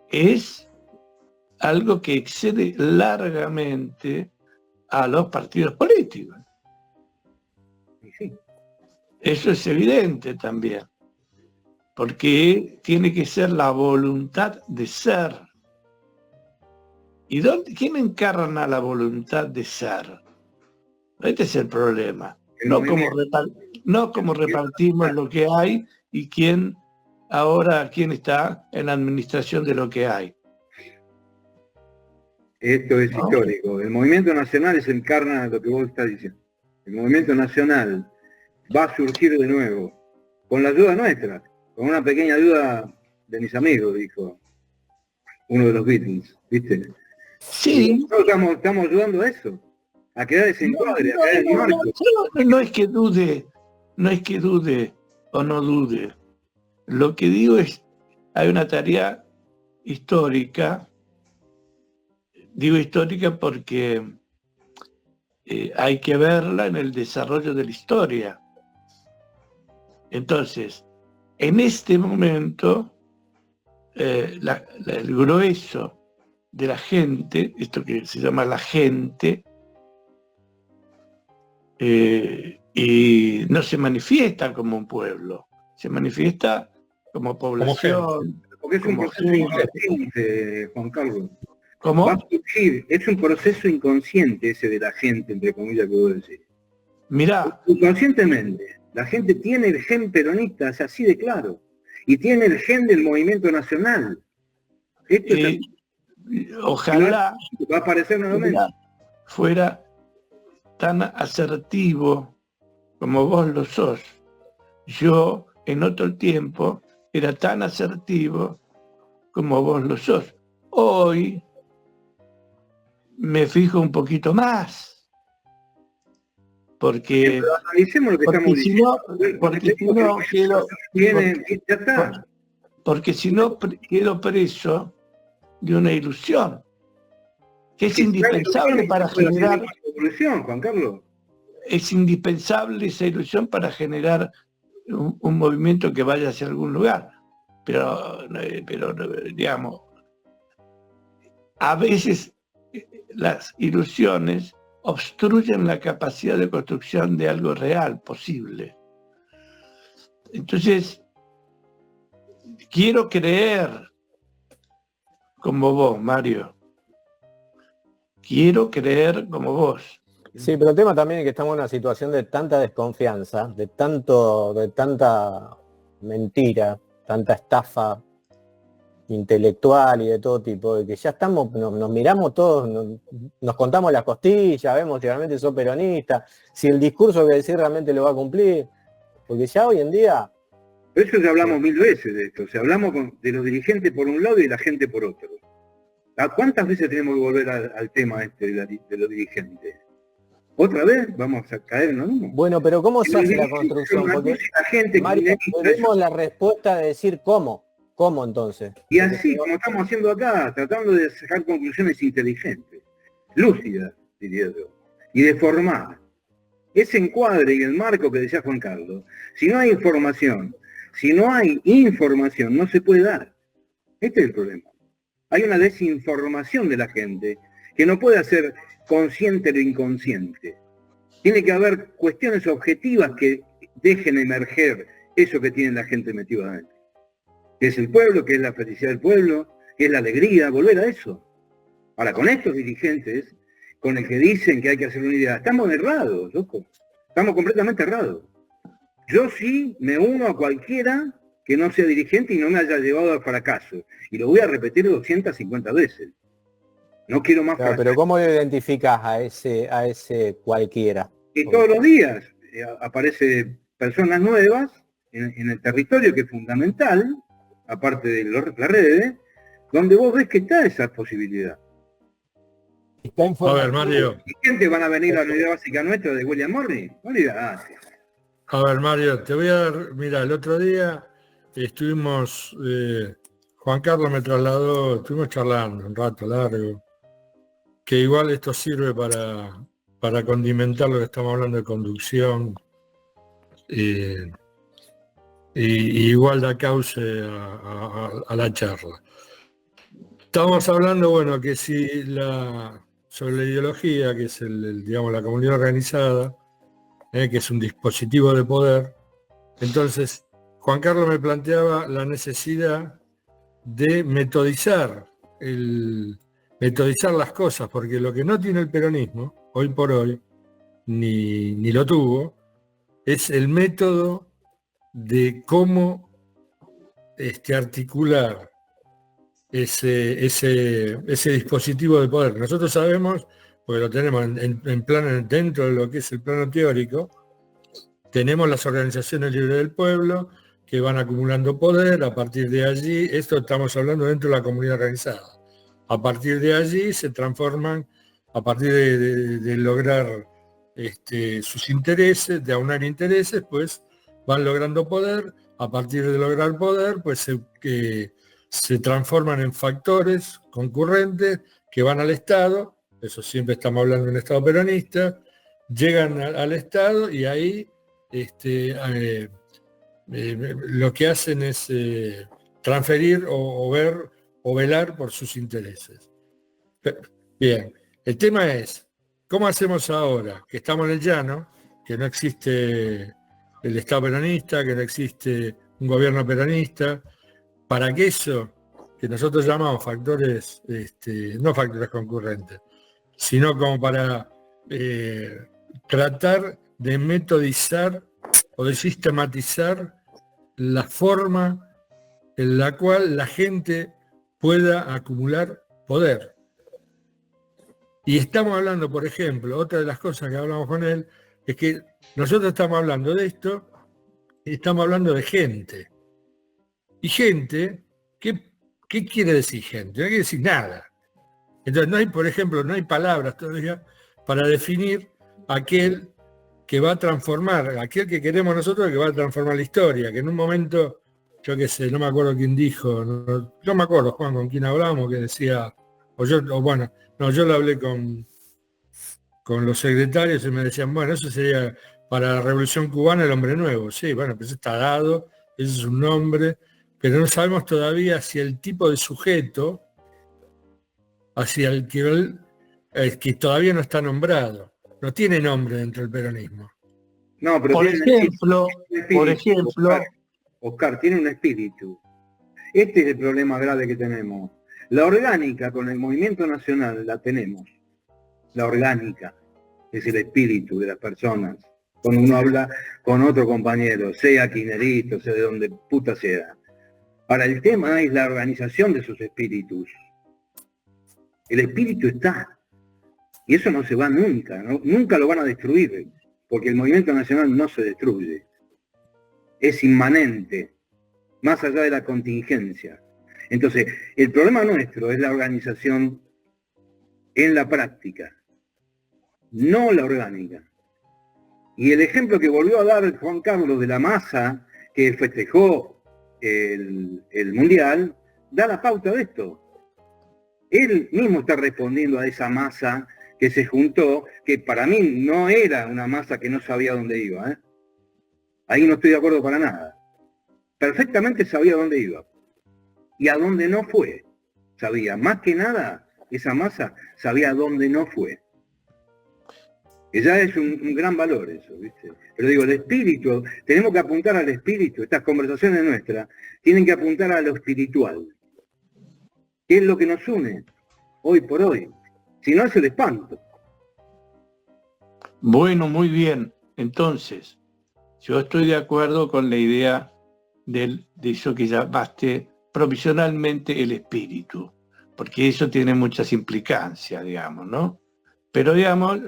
es algo que excede largamente a los partidos políticos. Y sí. Eso es evidente también. porque tiene que ser la voluntad de ser. ¿Y quién encarna la voluntad de ser? Este es el problema. No como repartimos lo que hay y quién está en la administración de lo que hay. Esto es ¿No? histórico. El movimiento nacional se encarna lo que vos estás diciendo. El movimiento nacional va a surgir de nuevo, con la ayuda nuestra, con una pequeña ayuda de mis amigos, dijo uno de los Beatles, ¿viste? Sí. Nosotros estamos ayudando a eso, a quedar ese encuadre, a quedar el marco. No es que dude o no dude. Lo que digo es, hay una tarea histórica. Digo histórica porque hay que verla en el desarrollo de la historia. Entonces, en este momento, el grueso de la gente, esto que se llama la gente, y no se manifiesta como un pueblo, se manifiesta como población. Porque es un proceso inconsciente, Juan Carlos. ¿Cómo? Va a surgir, es un proceso inconsciente ese de la gente, entre comillas, que vos decís. Mirá. Inconscientemente, la gente tiene el gen peronista, es así de claro, y tiene el gen del movimiento nacional. Esto ojalá va a aparecer nuevamente. Fuera tan asertivo como vos lo sos. Yo, en otro tiempo, era tan asertivo como vos lo sos. Hoy me fijo un poquito más. Porque analicemos lo que estamos diciendo. Porque si no quedo preso de una ilusión que es indispensable para generar evolución, Juan Carlos. Es indispensable esa ilusión para generar un movimiento que vaya hacia algún lugar. Pero digamos, a veces las ilusiones obstruyen la capacidad de construcción de algo real, posible. Entonces, quiero creer como vos, Mario. Quiero creer como vos. Sí, pero el tema también es que estamos en una situación de tanta desconfianza, de tanta mentira, tanta estafa intelectual y de todo tipo, de que ya estamos, nos miramos todos, nos contamos las costillas, vemos si realmente sos peronista, si el discurso que decís realmente lo va a cumplir, porque ya hoy en día... Por eso ya hablamos 1000 veces de esto, o sea, hablamos de los dirigentes por un lado y de la gente por otro. ¿Cuántas veces tenemos que volver al tema este de los dirigentes? ¿Otra vez vamos a caer en lo mismo? Bueno, pero ¿cómo se hace la construcción? Porque, Mario, tenemos la respuesta de decir cómo. ¿Cómo entonces? Y así como estamos haciendo acá, tratando de sacar conclusiones inteligentes, lúcidas, diría yo, y de formar ese encuadre y el marco que decía Juan Carlos. Si no hay información, no se puede dar. Este es el problema. Hay una desinformación de la gente que no puede hacer consciente lo inconsciente. Tiene que haber cuestiones objetivas que dejen emerger eso que tiene la gente metido adentro. Que es el pueblo, que es la felicidad del pueblo, que es la alegría, volver a eso. Ahora, con estos dirigentes, con el que dicen que hay que hacer una idea, estamos errados, loco. Estamos completamente errados. Yo sí me uno a cualquiera que no sea dirigente y no me haya llevado al fracaso. Y lo voy a repetir 250 veces. No quiero más fracaso. Pero ¿cómo lo identificás a ese cualquiera? Que todos los días aparecen personas nuevas en el territorio, que es fundamental, aparte de las redes, donde vos ves que está esa posibilidad. A ver, Mario. ¿Y quién te van a venir a la unidad básica nuestra de William Morris? Olvídate. A ver, Mario, te voy a dar, mira, el otro día estuvimos, Juan Carlos me trasladó, estuvimos charlando un rato largo, que igual esto sirve para condimentar lo que estamos hablando de conducción, y igual da cauce a la charla. Estamos hablando, bueno, que si sobre la ideología, que es digamos, la comunidad organizada, que es un dispositivo de poder, entonces Juan Carlos me planteaba la necesidad de metodizar las cosas, porque lo que no tiene el peronismo, hoy por hoy, ni lo tuvo, es el método de cómo articular ese dispositivo de poder. Nosotros sabemos, porque lo tenemos dentro de lo que es el plano teórico, tenemos las organizaciones libres del pueblo que van acumulando poder. A partir de allí, esto estamos hablando dentro de la comunidad organizada, a partir de allí se transforman, a partir de lograr sus intereses, de aunar intereses, pues van logrando poder. A partir de lograr poder, pues se transforman en factores concurrentes que van al Estado. Eso siempre estamos hablando de un Estado peronista. Llegan al Estado y ahí lo que hacen es transferir o ver o velar por sus intereses. Bien, el tema es, ¿cómo hacemos ahora que estamos en el llano, que no existe el Estado peronista, que no existe un gobierno peronista, para que eso que nosotros llamamos factores, no factores concurrentes, sino como para tratar de metodizar o de sistematizar la forma en la cual la gente pueda acumular poder? Y estamos hablando, por ejemplo, otra de las cosas que hablamos con él, es que nosotros estamos hablando de esto y estamos hablando de gente. Y gente, ¿qué quiere decir gente? No quiere decir nada. Entonces no hay, por ejemplo, no hay palabras todavía para definir aquel que va a transformar, aquel que queremos nosotros que va a transformar la historia, que en un momento, yo qué sé, no me acuerdo quién dijo, no me acuerdo, Juan, con quién hablamos, que decía, yo lo hablé con los secretarios y me decían, bueno, eso sería para la Revolución Cubana el hombre nuevo. Sí, bueno, pues está dado, ese es un nombre, pero no sabemos todavía si el tipo de sujeto hacia el que todavía no está nombrado, no tiene nombre dentro del peronismo. No, pero Por tiene ejemplo, Oscar, tiene un espíritu. Este es el problema grave que tenemos. La orgánica con el movimiento nacional la tenemos. La orgánica es el espíritu de las personas. Cuando uno habla con otro compañero, sea quinerito, sea de donde puta sea. Ahora, el tema es la organización de sus espíritus. El espíritu está. Y eso no se va nunca, ¿no? Nunca lo van a destruir, porque el movimiento nacional no se destruye. Es inmanente, más allá de la contingencia. Entonces, el problema nuestro es la organización en la práctica, no la orgánica. Y el ejemplo que volvió a dar Juan Carlos de la masa que festejó el Mundial, da la pauta de esto. Él mismo está respondiendo a esa masa que se juntó, que para mí no era una masa que no sabía dónde iba. Ahí no estoy de acuerdo para nada. Perfectamente sabía dónde iba. Y a dónde no fue. Sabía, más que nada, esa masa sabía a dónde no fue. Que ya es un gran valor eso, ¿viste? Pero digo, el espíritu, tenemos que apuntar al espíritu. Estas conversaciones nuestras tienen que apuntar a lo espiritual. ¿Qué es lo que nos une hoy por hoy? Si no, es el espanto. Bueno, muy bien. Entonces, yo estoy de acuerdo con la idea de eso que llamaste provisionalmente el espíritu, porque eso tiene muchas implicancias, digamos, ¿no? Pero, digamos,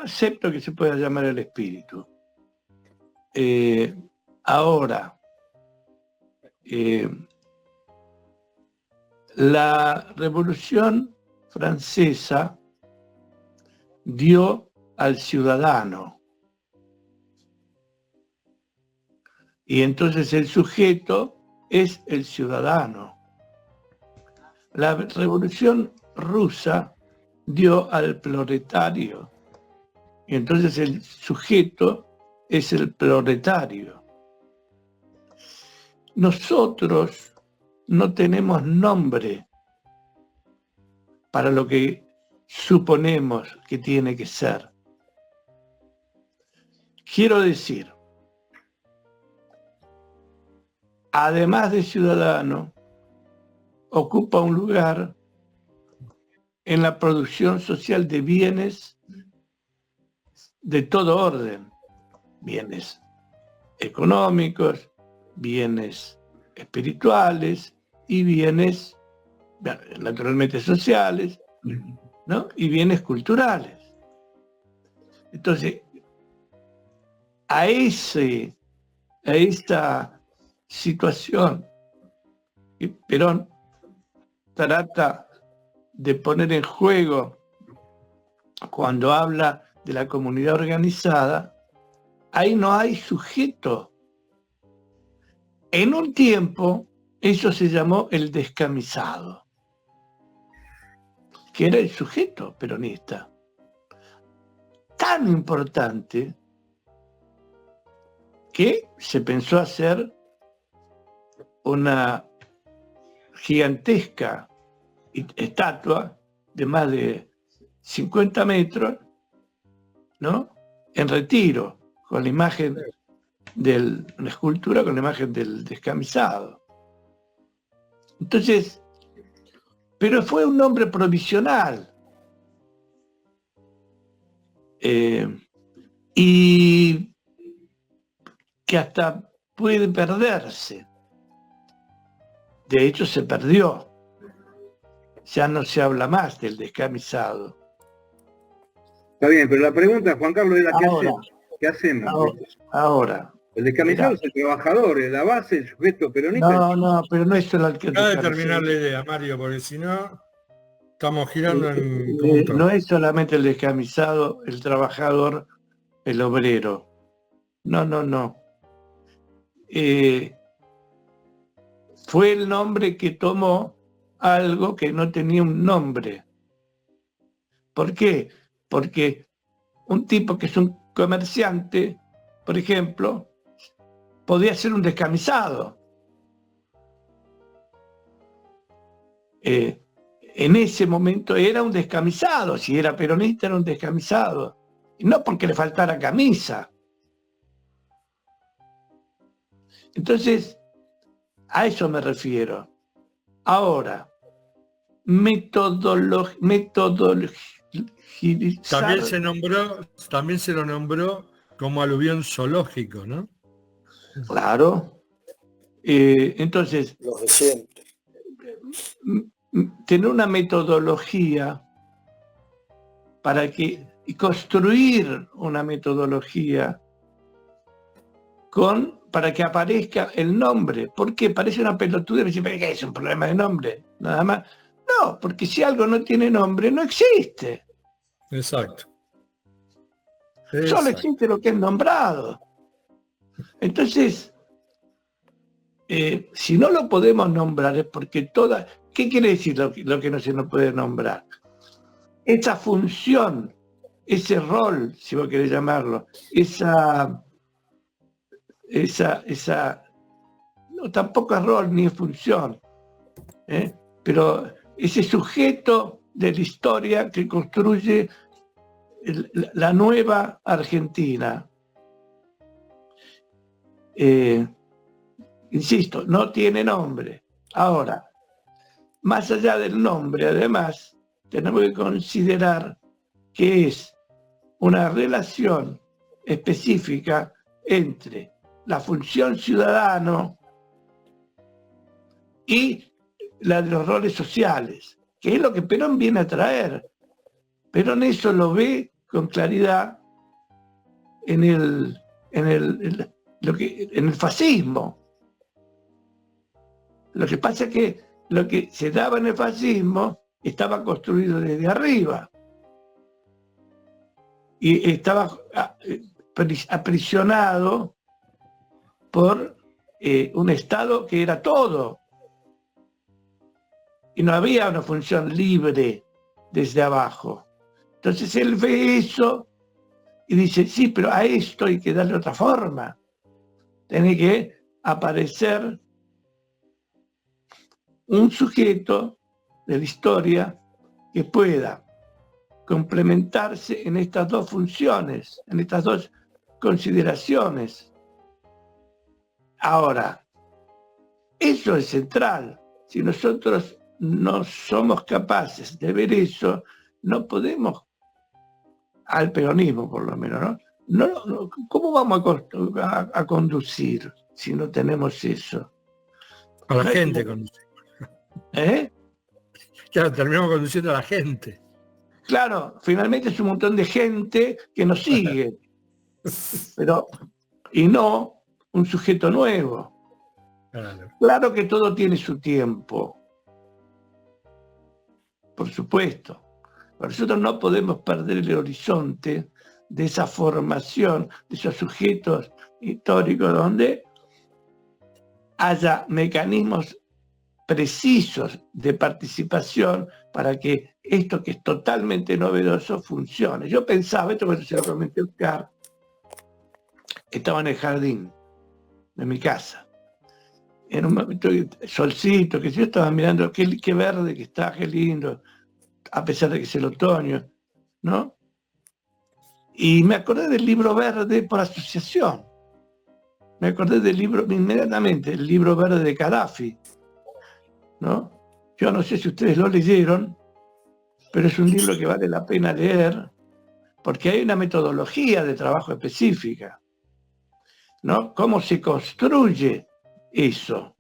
acepto que se pueda llamar el espíritu. Ahora, la Revolución Francesa dio al ciudadano. Y entonces el sujeto es el ciudadano. La Revolución Rusa dio al proletario. Y entonces el sujeto es el proletario. Nosotros no tenemos nombre para lo que suponemos que tiene que ser. Quiero decir, además de ciudadano, ocupa un lugar en la producción social de bienes de todo orden, bienes económicos, bienes espirituales y bienes naturalmente sociales, ¿no? Y bienes culturales. Entonces, a esta situación que Perón trata de poner en juego cuando habla de la comunidad organizada, ahí no hay sujeto. En un tiempo, eso se llamó el descamisado, que era el sujeto peronista. Tan importante que se pensó hacer una gigantesca estatua de más de 50 metros, ¿no? En Retiro, con la imagen una escultura con la imagen del descamisado. Entonces, pero fue un nombre provisional. Y que hasta puede perderse. De hecho, se perdió. Ya no se habla más del descamisado. Está bien, pero la pregunta, Juan Carlos, era ¿qué hacemos? Ahora. El descamisado es el trabajador, es la base, el sujeto peronista. No, pero no es el que... Acaba de terminar la idea, Mario, porque si no, estamos girando en... no es solamente el descamisado, el trabajador, el obrero. No. Fue el nombre que tomó algo que no tenía un nombre. ¿Por qué? Porque un tipo que es un comerciante, por ejemplo, podía ser un descamisado. En ese momento era un descamisado, si era peronista era un descamisado. Y no porque le faltara camisa. Entonces, a eso me refiero. Ahora, También se lo nombró como aluvión zoológico, ¿no? Claro. Entonces, Los de siempre. Tener una metodología y construir una metodología para que aparezca el nombre. ¿Por qué? Parece una pelotudez, me dice, ¿pero qué es un problema de nombre? Nada más. No, porque si algo no tiene nombre, no existe. Exacto. Solo existe lo que es nombrado. Entonces, si no lo podemos nombrar es porque ¿qué quiere decir lo que no se nos puede nombrar? Esa función, ese rol, si vos querés llamarlo, no, tampoco es rol ni es función, pero ese sujeto de la historia que construye la nueva Argentina. Insisto, no tiene nombre. Ahora, más allá del nombre, además, tenemos que considerar que es una relación específica entre la función ciudadano y la de los roles sociales, que es lo que Perón viene a traer. Perón eso lo ve con claridad en el fascismo. Lo que pasa es que lo que se daba en el fascismo estaba construido desde arriba y estaba aprisionado por un Estado que era todo y no había una función libre desde abajo. Entonces él ve eso y dice, sí, pero a esto hay que darle otra forma. Tiene que aparecer un sujeto de la historia que pueda complementarse en estas dos funciones, en estas dos consideraciones. Ahora, Eso es central. Si nosotros no somos capaces de ver eso, no podemos, al peronismo por lo menos, ¿no? ¿Cómo vamos a conducir si no tenemos eso? A la No es gente como- conducimos. ¿Eh? Claro, terminamos conduciendo a la gente. Claro, finalmente es un montón de gente que nos sigue, pero y no un sujeto nuevo. Claro. Claro que todo tiene su tiempo, por supuesto. Pero nosotros no podemos perder el horizonte de esa formación, de esos sujetos históricos donde haya mecanismos precisos de participación para que esto que es totalmente novedoso funcione. Yo pensaba, esto que se lo comenté a Oscar, estaba en el jardín de mi casa. En un momento, solcito, que yo estaba mirando qué verde que está, qué lindo, a pesar de que es el otoño, ¿no? Y me acordé del libro verde por asociación. Me acordé del libro, inmediatamente, el libro verde de Gaddafi, ¿no? Yo no sé si ustedes lo leyeron, pero es un libro que vale la pena leer, porque hay una metodología de trabajo específica, ¿no? ¿Cómo se construye eso?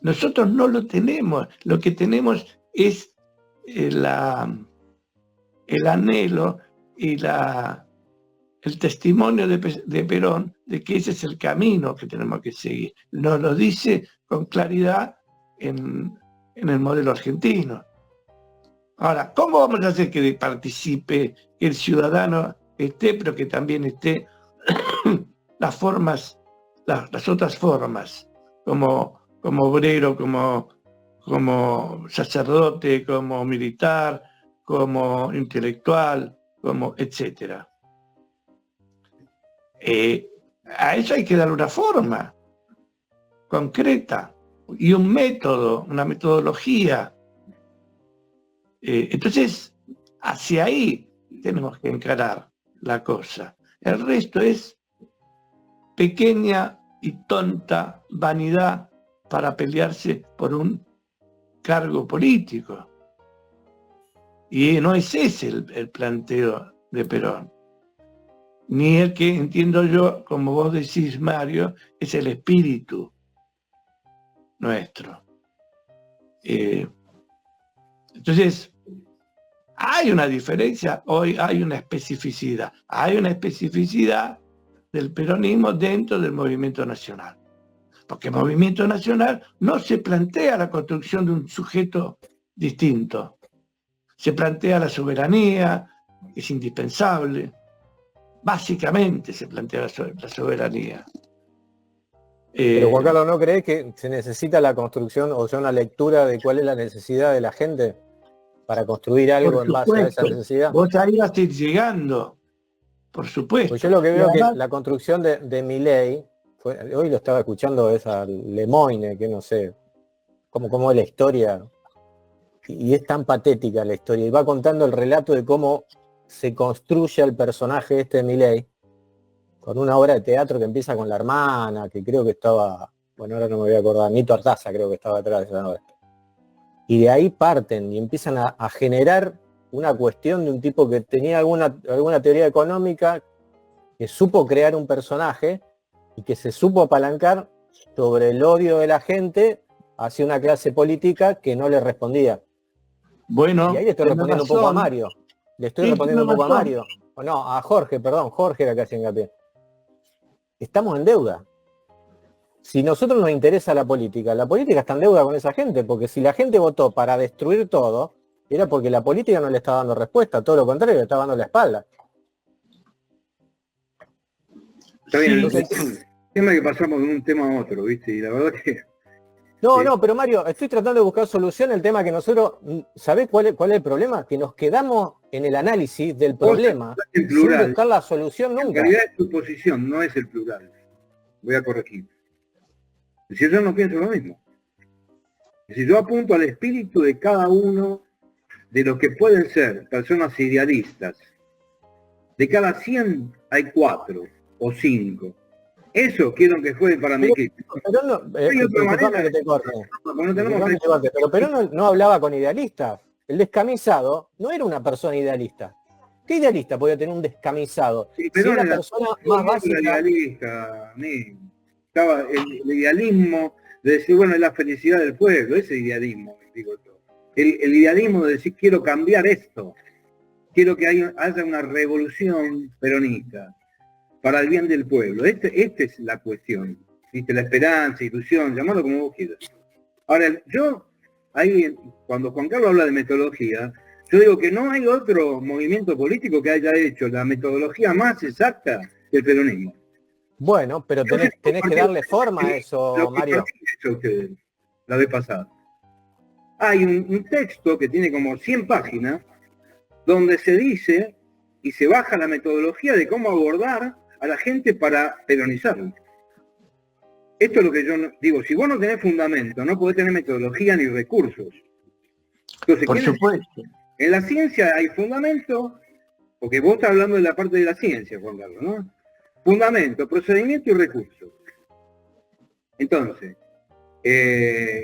Nosotros no lo tenemos, lo que tenemos es el anhelo y el testimonio de Perón de que ese es el camino que tenemos que seguir. Nos lo dice con claridad en el modelo argentino. Ahora, ¿cómo vamos a hacer que participe, que el ciudadano esté, pero que también esté las formas, las otras formas, como obrero, como sacerdote, como militar, como intelectual, como etcétera? A eso hay que darle una forma concreta y un método, una metodología. Entonces, hacia ahí tenemos que encarar la cosa. El resto es pequeña y tonta vanidad para pelearse por un cargo político. Y no es ese el planteo de Perón. Ni el que entiendo yo, como vos decís, Mario, es el espíritu nuestro. Entonces, hay una diferencia, hoy hay una especificidad. Hay una especificidad del peronismo dentro del movimiento nacional. Porque el movimiento nacional no se plantea la construcción de un sujeto distinto. Se plantea la soberanía, que es indispensable. Básicamente se plantea la soberanía. Pero Juan Carlos, ¿no crees que se necesita la construcción, o sea, una lectura de cuál es la necesidad de la gente para construir algo en base a esa necesidad? Vos ahí vas a ir llegando, por supuesto. Pues yo lo que veo además, que la construcción de Milei, hoy lo estaba escuchando, es a Lemoyne, que no sé cómo es la historia, y es tan patética la historia, y va contando el relato de cómo se construye el personaje este de Milei, con una obra de teatro que empieza con la hermana, que creo que estaba, bueno, ahora no me voy a acordar, Nito Artaza creo que estaba atrás de esa obra. Y de ahí parten y empiezan a generar una cuestión de un tipo que tenía alguna teoría económica, que supo crear un personaje y que se supo apalancar sobre el odio de la gente hacia una clase política que no le respondía. Bueno, y ahí le estoy respondiendo un poco a Mario. Le estoy respondiendo un poco a Mario. O no, a Jorge, perdón, Jorge era que hacía hincapié. Estamos en deuda. Si nosotros nos interesa la política está en deuda con esa gente, porque si la gente votó para destruir todo, era porque la política no le estaba dando respuesta, todo lo contrario, le estaba dando la espalda. Está bien, Entonces, el tema es que pasamos de un tema a otro, ¿viste? Y la verdad que... No, pero Mario, estoy tratando de buscar solución al tema que nosotros, ¿sabés cuál es el problema? Que nos quedamos en el análisis del problema en sin plural. buscar la solución En nunca. realidad es tu posición, no es el plural. Voy a corregir. Es decir, yo no pienso lo mismo. Es decir, yo apunto al espíritu de cada uno de los que pueden ser personas idealistas. De cada 100 hay 4 o 5 Eso quiero que juegue para mi equipo. Pero no, disculpame que te corte. Pero Perón no hablaba con idealistas. El descamisado no era una persona idealista. ¿Qué idealista podía tener un descamisado? Sí, si es la persona más básica. Idealista, estaba el idealismo de decir, bueno, es la felicidad del pueblo, ese idealismo, digo yo. El idealismo de decir, quiero cambiar esto. Quiero que haya una revolución peronista para el bien del pueblo. Esta es la cuestión. ¿Viste? La esperanza, ilusión, llamarlo como vos quieras. Ahora, yo, ahí, cuando Juan Carlos habla de metodología, yo digo que no hay otro movimiento político que haya hecho la metodología más exacta que el peronismo. Bueno, pero tenés que darle forma a eso, Mario. Ustedes, la vez pasada. Hay un texto que tiene como 100 páginas, donde se dice y se baja la metodología de cómo abordar a la gente para peronizarlo. Esto es lo que yo digo, si vos no tenés fundamento, no podés tener metodología ni recursos. Entonces, por supuesto. En la ciencia hay fundamento, porque vos estás hablando de la parte de la ciencia, Juan Carlos, ¿no? Fundamento, procedimiento y recursos. Entonces,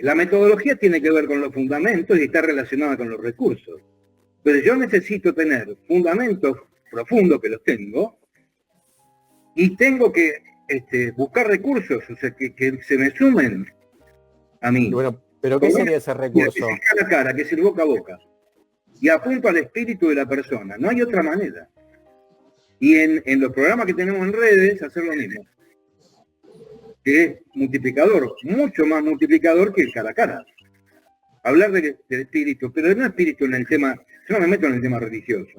la metodología tiene que ver con los fundamentos y está relacionada con los recursos. Entonces yo necesito tener fundamentos profundos, que los tengo, y tengo que buscar recursos, o sea, que se me sumen a mí. Bueno, pero ¿qué sería ese recurso? Que es cara a cara, que es el boca a boca. Y apunto al espíritu de la persona. No hay otra manera. Y en los programas que tenemos en redes, hacer lo mismo. Que es multiplicador, mucho más multiplicador que el cara a cara. Hablar del espíritu, pero no espíritu en el tema, yo no me meto en el tema religioso.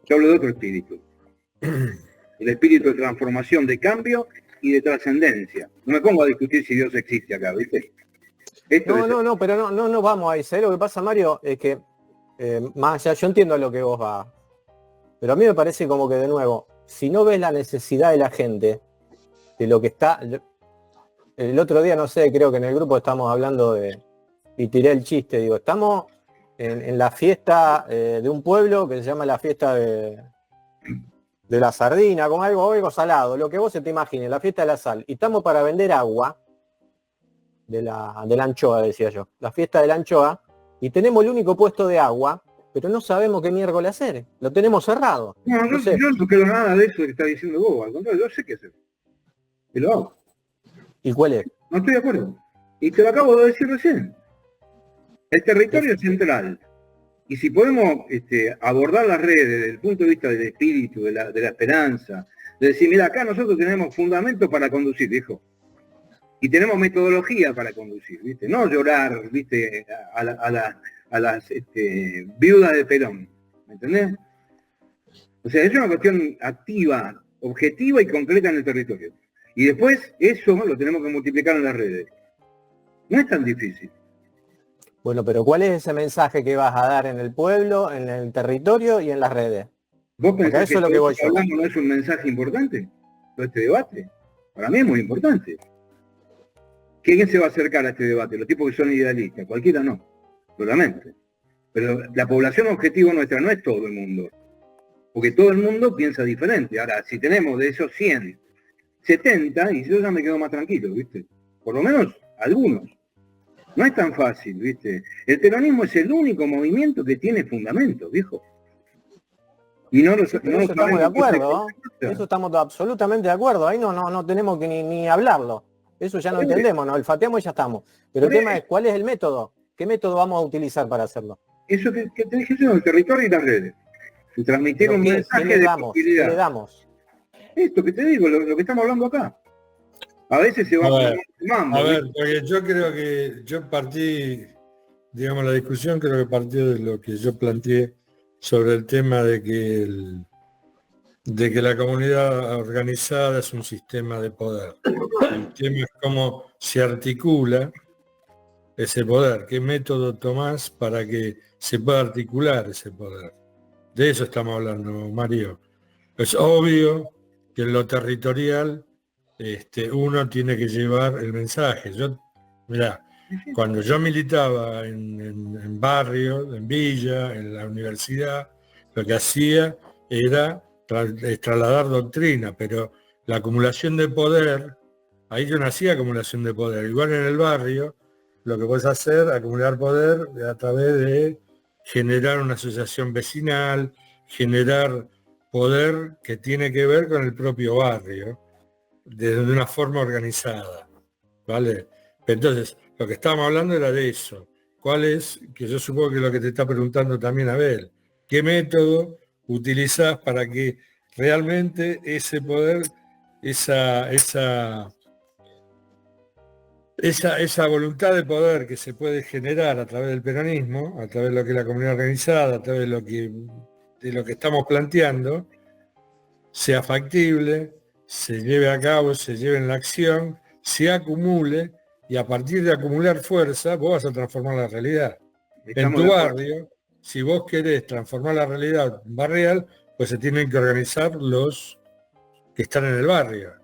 Yo hablo de otro espíritu. El espíritu de transformación, de cambio y de trascendencia. No me pongo a discutir si Dios existe acá, ¿viste? No, pero no vamos a eso. Lo que pasa, Mario, es que más allá, yo entiendo lo que vos vas. Pero a mí me parece como que, de nuevo, si no ves la necesidad de la gente, de lo que está... El otro día, no sé, creo que en el grupo estamos hablando de... Y tiré el chiste, digo, estamos en la fiesta de un pueblo que se llama la fiesta de la sardina, con algo salado, lo que vos se te imagines, la fiesta de la sal. Y estamos para vender agua, de la anchoa, decía yo, la fiesta de la anchoa, y tenemos el único puesto de agua, pero no sabemos qué miércoles hacer, lo tenemos cerrado. No, yo no quiero nada de eso que está diciendo vos, al contrario, yo sé qué hacer. Y lo hago. ¿Y cuál es? No estoy de acuerdo. Y te lo acabo de decir recién. El territorio es central. Y si podemos abordar las redes desde el punto de vista del espíritu, de la esperanza, de decir, mira, acá nosotros tenemos fundamentos para conducir, hijo. Y tenemos metodología para conducir, ¿viste? No llorar, ¿viste? A las viudas de Perón, ¿me entendés? O sea, es una cuestión activa, objetiva y concreta en el territorio. Y después eso lo tenemos que multiplicar en las redes. No es tan difícil. Bueno, pero ¿cuál es ese mensaje que vas a dar en el pueblo, en el territorio y en las redes? ¿Vos pensás que eso es lo que voy yo. Hablando no es un mensaje importante? Todo este debate. Para mí es muy importante. ¿Quién se va a acercar a este debate? Los tipos que son idealistas. Cualquiera no. Solamente. Pero la población objetivo nuestra no es todo el mundo. Porque todo el mundo piensa diferente. Ahora, si tenemos de esos 100, 70, y yo ya me quedo más tranquilo, ¿viste? Por lo menos algunos. No es tan fácil, ¿viste? El peronismo es el único movimiento que tiene fundamento, viejo. Y no eso estamos de acuerdo, ¿no? Eso estamos absolutamente de acuerdo. Ahí no tenemos que ni hablarlo. Eso ya no entendemos, nos olfateamos y ya estamos. Pero el tema es, ¿cuál es el método? ¿Qué método vamos a utilizar para hacerlo? Eso que te dije yo, el territorio y las redes. Y transmitir un mensaje de posibilidad. ¿Qué le damos? Esto que te digo, lo que estamos hablando acá. A veces se va a ver, porque yo creo que yo partí, digamos, la discusión creo que partió de lo que yo planteé sobre el tema de que la comunidad organizada es un sistema de poder. El tema es cómo se articula ese poder, qué método tomás para que se pueda articular ese poder. De eso estamos hablando, Mario. Es obvio que en lo territorial uno tiene que llevar el mensaje. Mirá, cuando yo militaba en barrio, en villa, en la universidad, lo que hacía era trasladar doctrina, pero la acumulación de poder, ahí yo nací acumulación de poder, igual en el barrio, lo que puedes hacer, acumular poder a través de generar una asociación vecinal, generar poder que tiene que ver con el propio barrio, de una forma organizada, ¿vale? Entonces, lo que estábamos hablando era de eso. ¿Cuál es? Que yo supongo que es lo que te está preguntando también Abel. ¿Qué método utilizás para que realmente ese poder, esa voluntad de poder que se puede generar a través del peronismo, a través de lo que es la comunidad organizada, a través de lo que estamos planteando, sea factible, se lleve a cabo, se lleve en la acción, se acumule, y a partir de acumular fuerza, vos vas a transformar la realidad. En tu barrio, si vos querés transformar la realidad barrial, pues se tienen que organizar los que están en el barrio.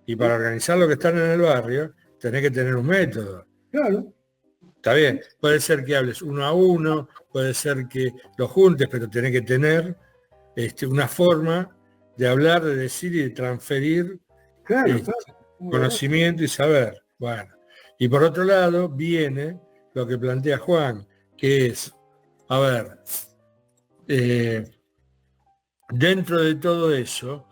Y para organizar los que están en el barrio, tenés que tener un método. Claro. Está bien, puede ser que hables uno a uno, puede ser que lo juntes, pero tenés que tener una forma de hablar, de decir y de transferir conocimiento y saber. Bueno, y por otro lado viene lo que plantea Juan, que es, a ver, dentro de todo eso,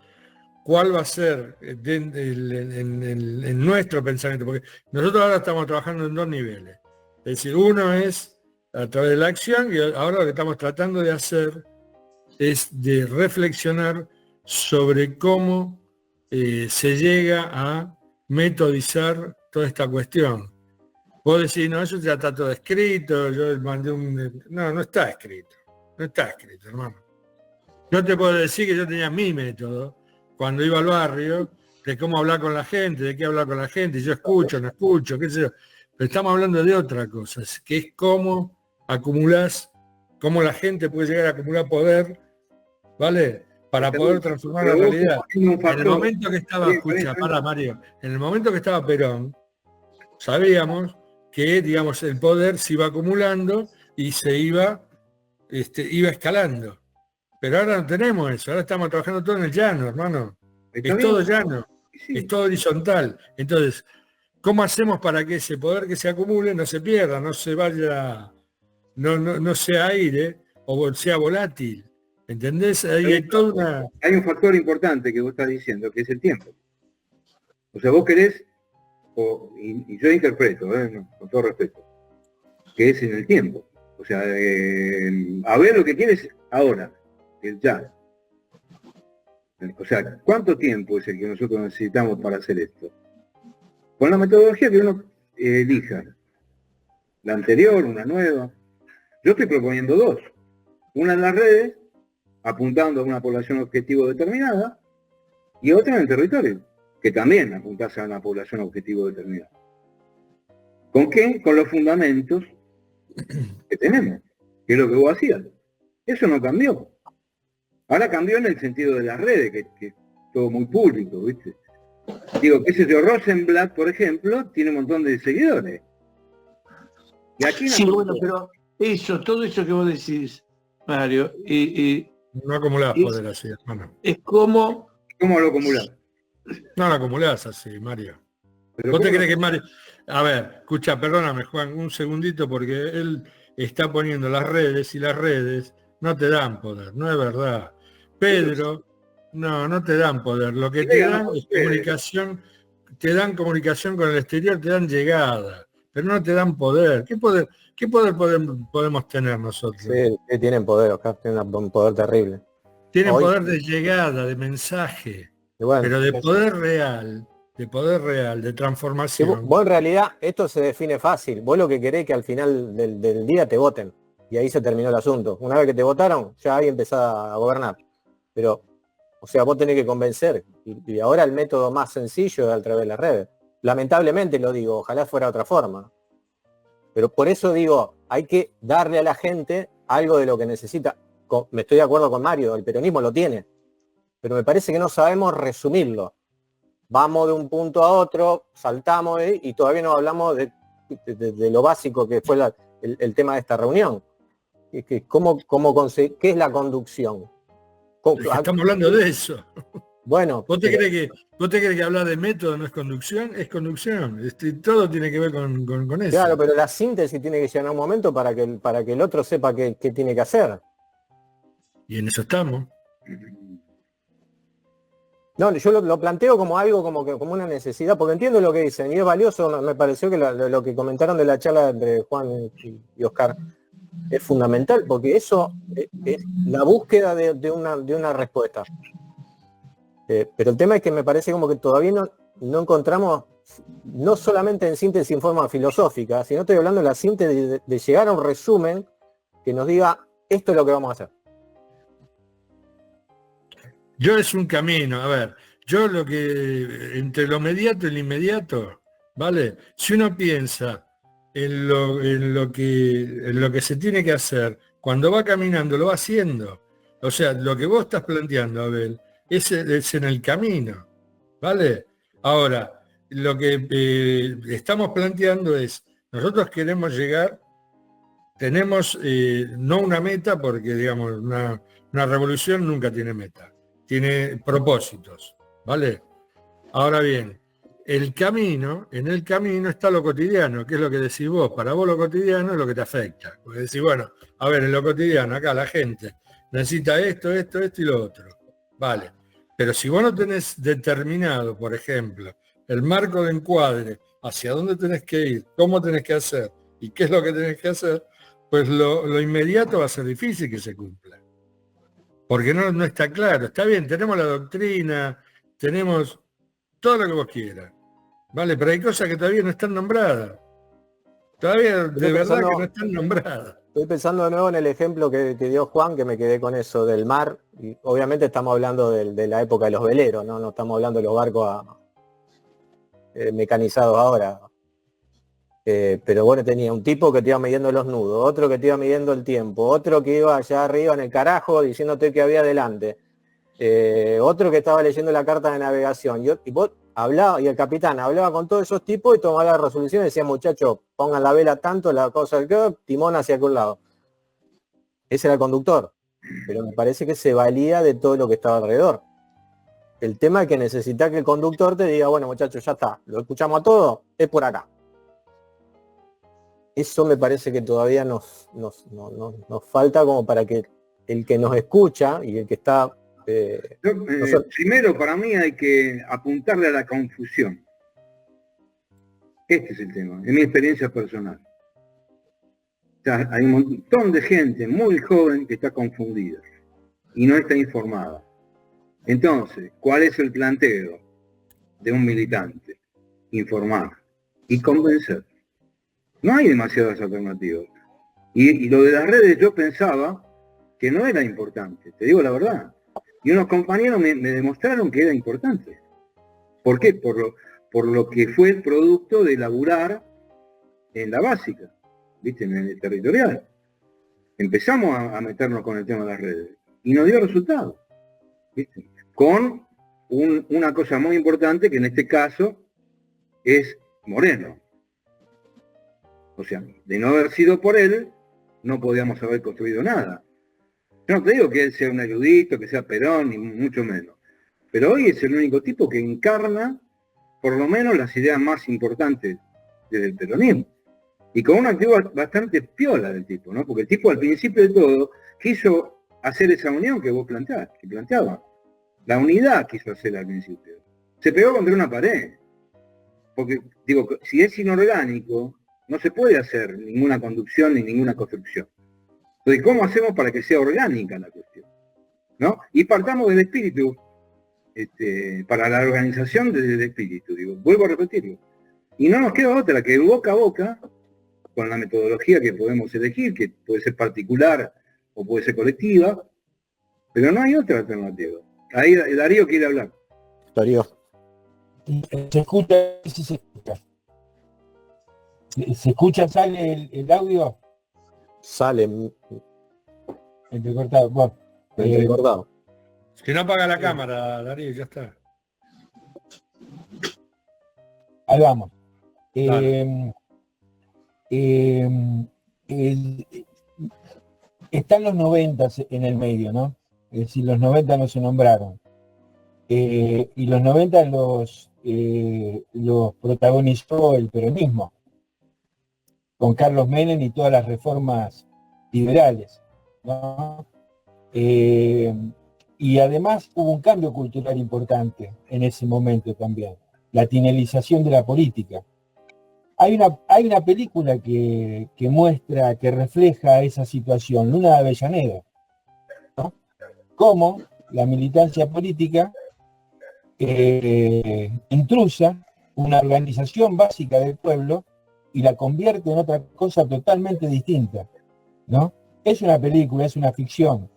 ¿cuál va a ser en nuestro pensamiento? Porque nosotros ahora estamos trabajando en 2 niveles. Es decir, uno es a través de la acción, y ahora lo que estamos tratando de hacer es de reflexionar sobre cómo se llega a metodizar toda esta cuestión. Vos decís, no, eso ya está todo escrito, yo mandé un... No, no está escrito, hermano. Yo te puedo decir que yo tenía mi método cuando iba al barrio, de cómo hablar con la gente, de qué hablar con la gente, yo escucho, no escucho, qué sé yo. Pero estamos hablando de otra cosa, que es cómo acumulás, cómo la gente puede llegar a acumular poder, ¿vale? Para poder transformar la realidad. En el momento que estaba, escucha, para Mario, en el momento que estaba Perón, sabíamos que, digamos, el poder se iba acumulando y se iba escalando. Pero ahora no tenemos eso, ahora estamos trabajando todo en el llano, hermano. Es todo llano, es todo horizontal. Entonces, ¿cómo hacemos para que ese poder que se acumule no se pierda, no se vaya, no sea aire o sea volátil? ¿Entendés? Hay un factor importante que vos estás diciendo, que es el tiempo. O sea, vos querés, y yo interpreto, con todo respeto, que es en el tiempo. O sea, a ver lo que quieres ahora, el ya. O sea, ¿cuánto tiempo es el que nosotros necesitamos para hacer esto? Con la metodología que uno elija. La anterior, una nueva. Yo estoy proponiendo 2. Una en las redes, apuntando a una población objetivo determinada, y otra en el territorio, que también apuntase a una población objetivo determinada. ¿Con qué? Con los fundamentos que tenemos, que es lo que vos hacías. Eso no cambió. Ahora cambió en el sentido de las redes, que es todo muy público, ¿viste? Digo, qué sé yo, Rosenblatt, por ejemplo, tiene un montón de seguidores. Y aquí sí, bueno, pero todo eso que vos decís, Mario, no acumulás poder así, hermano. Es como... ¿Cómo lo acumulás? No lo acumulás así, Mario. ¿Pero ¿Vos te crees que Mario... A ver, escucha, perdóname, Juan, un segundito, porque él está poniendo las redes, y las redes no te dan poder, no es verdad. Pedro, no te dan poder. Lo que te dan es comunicación, te dan comunicación con el exterior, te dan llegada, pero no te dan poder. ¿Qué poder podemos tener nosotros? Sí, tienen poder, Oscar, tienen un poder terrible. Tienen poder de llegada, de mensaje, bueno, pero de poder real, de transformación. Vos en realidad, esto se define fácil. Vos lo que querés es que al final del día te voten. Y ahí se terminó el asunto. Una vez que te votaron, ya ahí empezás a gobernar. Pero, o sea, vos tenés que convencer. Y ahora el método más sencillo es a través de las redes. Lamentablemente lo digo, ojalá fuera de otra forma. Pero por eso digo, hay que darle a la gente algo de lo que necesita. Me estoy de acuerdo con Mario, el peronismo lo tiene. Pero me parece que no sabemos resumirlo. Vamos de un punto a otro, saltamos y todavía no hablamos de lo básico que fue el tema de esta reunión. ¿Qué es la conducción? Estamos hablando de eso. Bueno, ¿Vos te crees que hablar de método no es conducción? Es conducción. Todo tiene que ver con eso. claro, pero la síntesis tiene que llegar a un momento para que el otro sepa qué tiene que hacer. Y en eso estamos. No, yo lo planteo como algo, como una necesidad, porque entiendo lo que dicen, y es valioso, me pareció que lo que comentaron de la charla entre Juan y Oscar es fundamental, porque eso es la búsqueda de una respuesta. Pero el tema es que me parece como que todavía no encontramos, no solamente en síntesis en forma filosófica, sino estoy hablando de la síntesis de llegar a un resumen que nos diga, esto es lo que vamos a hacer. Yo es un camino, a ver, yo lo que, entre lo mediato y lo inmediato, ¿vale? Si uno piensa en lo que se tiene que hacer, cuando va caminando lo va haciendo. O sea, lo que vos estás planteando, Abel, es en el camino, ¿vale? Ahora, lo que estamos planteando es, nosotros queremos llegar, tenemos no una meta, porque digamos, una revolución nunca tiene meta. Tiene propósitos, ¿vale? Ahora bien, en el camino está lo cotidiano, que es lo que decís vos. Para vos lo cotidiano es lo que te afecta. Porque decís, bueno, a ver, en lo cotidiano, acá la gente necesita esto y lo otro. Vale. Pero si vos no tenés determinado, por ejemplo, el marco de encuadre, hacia dónde tenés que ir, cómo tenés que hacer y qué es lo que tenés que hacer, pues lo inmediato va a ser difícil que se cumpla. Porque no está claro. Está bien, tenemos la doctrina, tenemos todo lo que vos quieras, ¿vale? Pero hay cosas que todavía no están nombradas. Todavía de verdad que no están nombradas. Estoy pensando de nuevo en el ejemplo que dio Juan, que me quedé con eso del mar. Y obviamente estamos hablando de la época de los veleros, no estamos hablando de los barcos mecanizados ahora. Pero bueno, tenía un tipo que te iba midiendo los nudos, otro que te iba midiendo el tiempo, otro que iba allá arriba en el carajo diciéndote que había adelante, otro que estaba leyendo la carta de navegación, y vos hablaba, y el capitán hablaba con todos esos tipos y tomaba la resolución y decía, muchachos, pongan la vela tanto, la cosa del que, timón hacia aquel lado. Ese era el conductor, pero me parece que se valía de todo lo que estaba alrededor. El tema es que necesita que el conductor te diga, bueno muchachos, ya está, lo escuchamos a todos, es por acá. Eso me parece que todavía nos falta como para que el que nos escucha y el que está... Primero, para mí hay que apuntarle a la confusión. Este es el tema, en mi experiencia personal. O sea, hay un montón de gente muy joven que está confundida y no está informada. Entonces, ¿cuál es el planteo de un militante? Informar y convencer. No hay demasiadas alternativas. Y lo de las redes yo pensaba que no era importante, te digo la verdad. Y unos compañeros me demostraron que era importante. ¿Por qué? Por lo que fue el producto de laburar en la básica, ¿viste? En el territorial. Empezamos a meternos con el tema de las redes. Y nos dio resultados, ¿viste? Con una cosa muy importante que en este caso es Moreno. O sea, de no haber sido por él, no podíamos haber construido nada. Yo no te digo que él sea un erudito, que sea Perón, ni mucho menos. Pero hoy es el único tipo que encarna, por lo menos, las ideas más importantes del peronismo. Y con una actitud bastante piola del tipo, ¿no? Porque el tipo al principio de todo quiso hacer esa unión que vos planteabas. La unidad quiso hacer al principio. Se pegó contra una pared. Porque, digo, si es inorgánico, no se puede hacer ninguna conducción ni ninguna construcción. Entonces, ¿cómo hacemos para que sea orgánica la cuestión? ¿No? Y partamos del espíritu, para la organización del espíritu, digo, vuelvo a repetirlo. Y no nos queda otra que boca a boca, con la metodología que podemos elegir, que puede ser particular o puede ser colectiva, pero no hay otra alternativa. Ahí Darío quiere hablar. Darío. ¿Se escucha? Sí, se escucha. ¿Se escucha, sale el audio? Sale. Entrecortado. Bueno, entrecortado. Si no apaga la cámara, Darío, ya está. Ahí vamos. Están los 90 en el medio, ¿no? Es decir, los 90 no se nombraron. y los 90 los protagonizó el peronismo, con Carlos Menem y todas las reformas liberales, ¿no? Y además hubo un cambio cultural importante en ese momento también, la tinelización de la política. Hay una película que muestra, que refleja esa situación, Luna de Avellaneda, ¿no? Cómo la militancia política intrusa una organización básica del pueblo y la convierte en otra cosa totalmente distinta, ¿no? Es una película, es una ficción,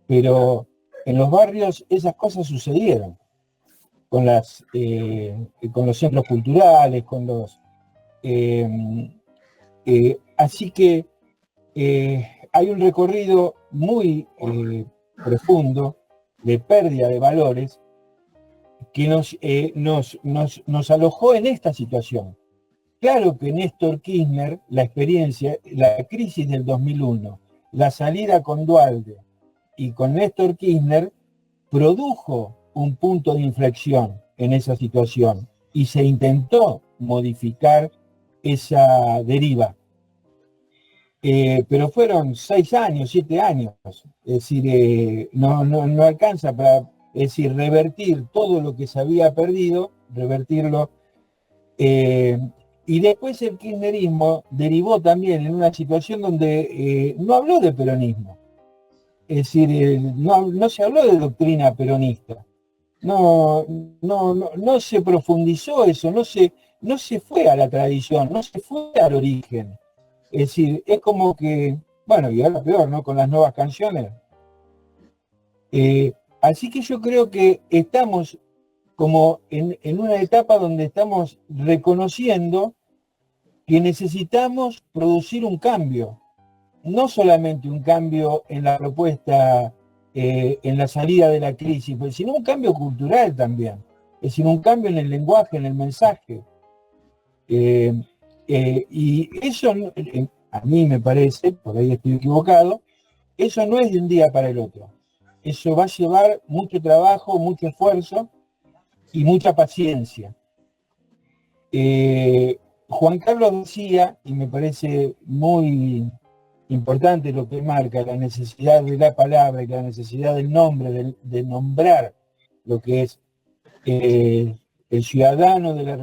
pero en los barrios esas cosas sucedieron, con los centros culturales, con los... así que hay un recorrido muy profundo de pérdida de valores que nos alojó en esta situación. Claro que Néstor Kirchner, la experiencia, la crisis del 2001, la salida con Duhalde y con Néstor Kirchner produjo un punto de inflexión en esa situación y se intentó modificar esa deriva. Pero fueron 6 años, 7 años, es decir, no alcanza para, es decir, revertir todo lo que se había perdido, revertirlo. Y después el kirchnerismo derivó también en una situación donde no habló de peronismo. Es decir, no se habló de doctrina peronista. No se profundizó eso, no se fue a la tradición, no se fue al origen. Es decir, es como que, bueno, y ahora peor, ¿no? Con las nuevas canciones. Así que yo creo que estamos como en una etapa donde estamos reconociendo que necesitamos producir un cambio, no solamente un cambio en la propuesta, en la salida de la crisis, sino un cambio cultural también, es decir, un cambio en el lenguaje, en el mensaje. Y eso, a mí me parece, por ahí estoy equivocado, eso no es de un día para el otro. Eso va a llevar mucho trabajo, mucho esfuerzo y mucha paciencia. Juan Carlos decía, y me parece muy importante lo que marca, la necesidad de la palabra y la necesidad del nombre, de nombrar lo que es el ciudadano de la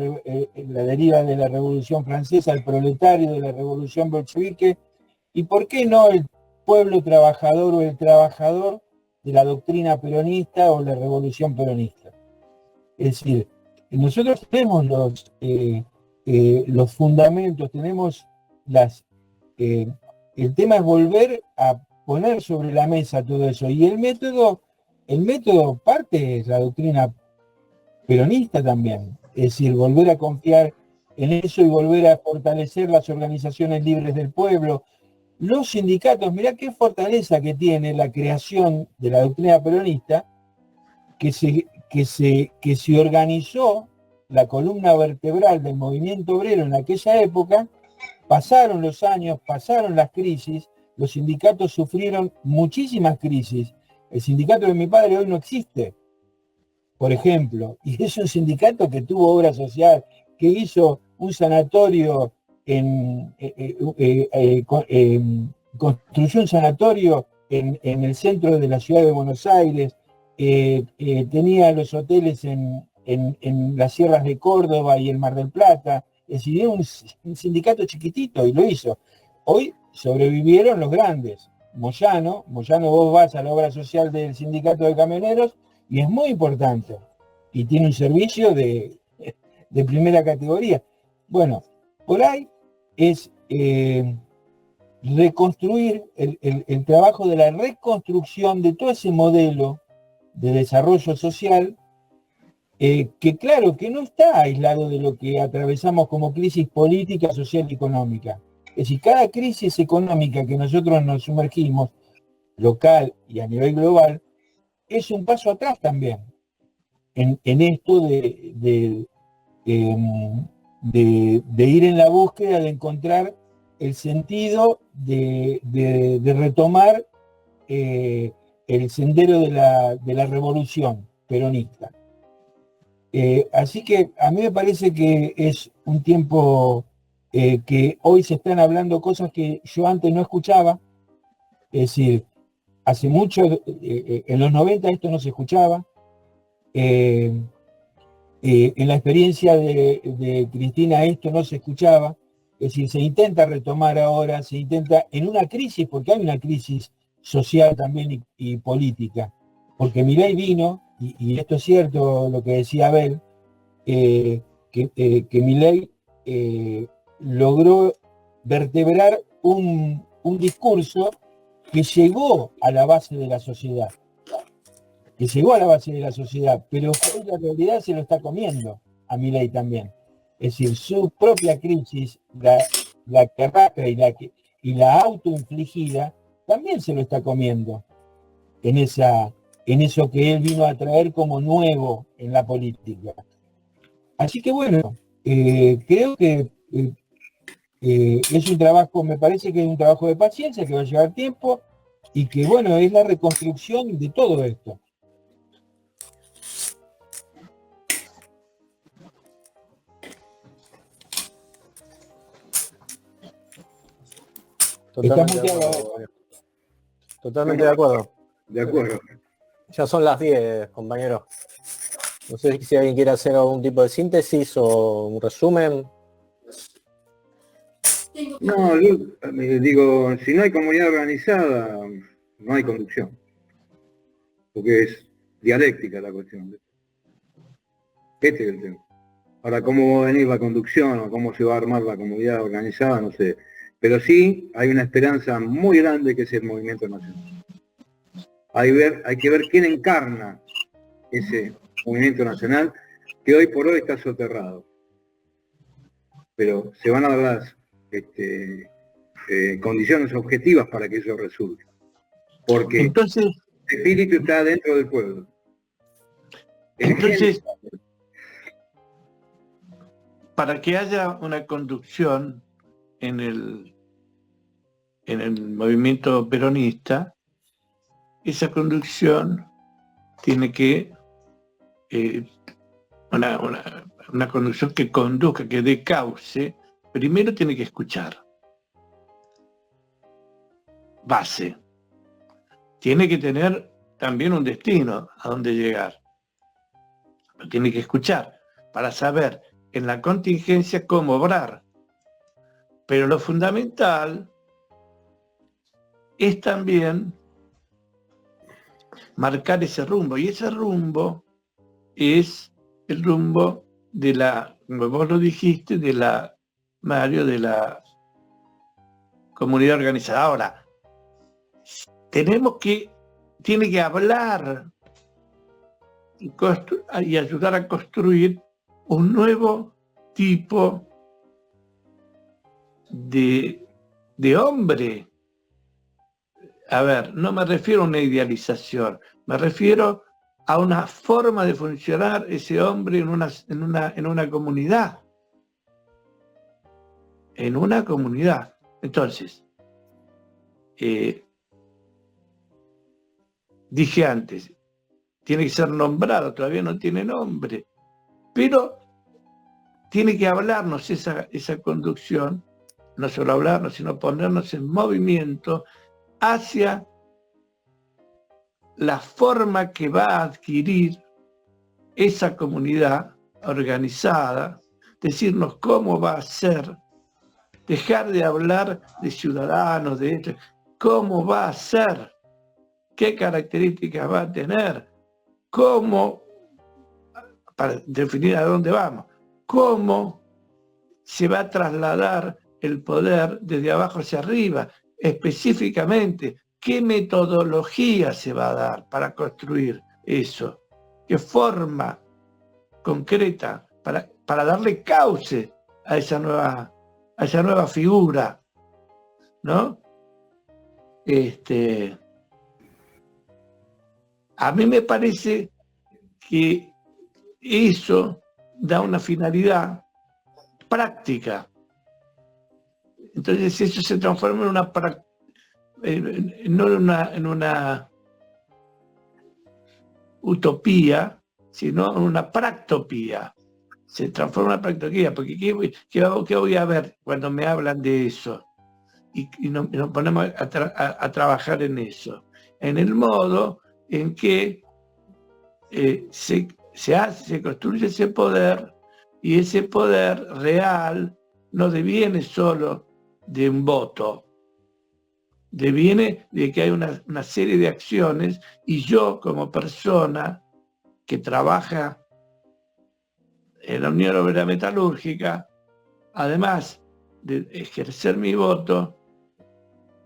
deriva de la Revolución Francesa, el proletario de la Revolución Bolchevique, y por qué no el pueblo trabajador o el trabajador de la doctrina peronista o la Revolución Peronista. Es decir, nosotros tenemos los fundamentos, tenemos el tema es volver a poner sobre la mesa todo eso, y el método parte es la doctrina peronista también, es decir, volver a confiar en eso y volver a fortalecer las organizaciones libres del pueblo, los sindicatos. Mirá qué fortaleza que tiene la creación de la doctrina peronista, que se organizó la columna vertebral del movimiento obrero en aquella época. Pasaron los años, pasaron las crisis, los sindicatos sufrieron muchísimas crisis. El sindicato de mi padre hoy no existe, por ejemplo, y es un sindicato que tuvo obra social, que hizo un sanatorio, construyó un sanatorio en el centro de la ciudad de Buenos Aires, tenía los hoteles en las sierras de Córdoba y el Mar del Plata. Es decir, era un sindicato chiquitito y lo hizo. Hoy sobrevivieron los grandes. Moyano, vos vas a la obra social del sindicato de camioneros y es muy importante. Y tiene un servicio de primera categoría. Bueno, por ahí es reconstruir el trabajo de la reconstrucción de todo ese modelo de desarrollo social, que claro, que no está aislado de lo que atravesamos como crisis política, social y económica. Es decir, cada crisis económica que nosotros nos sumergimos, local y a nivel global, es un paso atrás también en esto de ir en la búsqueda de encontrar el sentido de retomar el sendero de la revolución peronista. Así que a mí me parece que es un tiempo que hoy se están hablando cosas que yo antes no escuchaba. Es decir, hace mucho, en los 90 esto no se escuchaba. En la experiencia de Cristina esto no se escuchaba. Es decir, se intenta retomar ahora, se intenta en una crisis, porque hay una crisis social también y política. Porque Milei vino, y esto es cierto lo que decía Abel, que Milei logró vertebrar un discurso que llegó a la base de la sociedad. Pero hoy la realidad se lo está comiendo a Milei también. Es decir, su propia crisis, la que arrastra y la autoinfligida, también se lo está comiendo en eso que él vino a traer como nuevo en la política. Así que bueno, creo que es un trabajo, me parece que es un trabajo de paciencia, que va a llevar tiempo, y que bueno, es la reconstrucción de todo esto. Totalmente de acuerdo. Totalmente de acuerdo. De acuerdo. Ya son las 10, compañero. No sé si alguien quiere hacer algún tipo de síntesis o un resumen. No, yo digo, si no hay comunidad organizada, no hay conducción. Porque es dialéctica la cuestión. Este es el tema. Ahora, cómo va a venir la conducción o cómo se va a armar la comunidad organizada, no sé. Pero sí hay una esperanza muy grande que es el movimiento nacional. Hay que ver quién encarna ese movimiento nacional que hoy por hoy está soterrado. Pero se van a dar las condiciones objetivas para que eso resulte. Porque Entonces, el espíritu está dentro del pueblo. Entonces, para que haya una conducción en el movimiento peronista, esa conducción tiene que una conducción que conduzca, que dé cauce, primero tiene que escuchar. Base. Tiene que tener también un destino a donde llegar. Pero tiene que escuchar para saber en la contingencia cómo obrar. Pero lo fundamental es también marcar ese rumbo. Y ese rumbo es el rumbo de la, como vos lo dijiste, de la, Mario, de la comunidad organizada. Ahora, tiene que hablar y ayudar a construir un nuevo tipo de hombre. A ver, no me refiero a una idealización, me refiero a una forma de funcionar ese hombre en una comunidad. En una comunidad. Entonces, dije antes, tiene que ser nombrado, todavía no tiene nombre, pero tiene que hablarnos esa conducción, no solo hablarnos, sino ponernos en movimiento hacia la forma que va a adquirir esa comunidad organizada, decirnos cómo va a ser, dejar de hablar de ciudadanos, de esto, cómo va a ser, qué características va a tener, cómo, para definir a dónde vamos, cómo se va a trasladar el poder desde abajo hacia arriba, específicamente, qué metodología se va a dar para construir eso, qué forma concreta para darle cauce a esa nueva figura, ¿no? A mí me parece que eso da una finalidad práctica. Entonces eso se transforma en una no en una utopía, sino en una practopía. Se transforma en una practopía, porque ¿qué voy a ver cuando me hablan de eso? Y nos ponemos a trabajar en eso, en el modo en que se construye ese poder, y ese poder real no deviene solo de un voto, deviene de que hay una serie de acciones, y yo como persona que trabaja en la Unión Obrera Metalúrgica, además de ejercer mi voto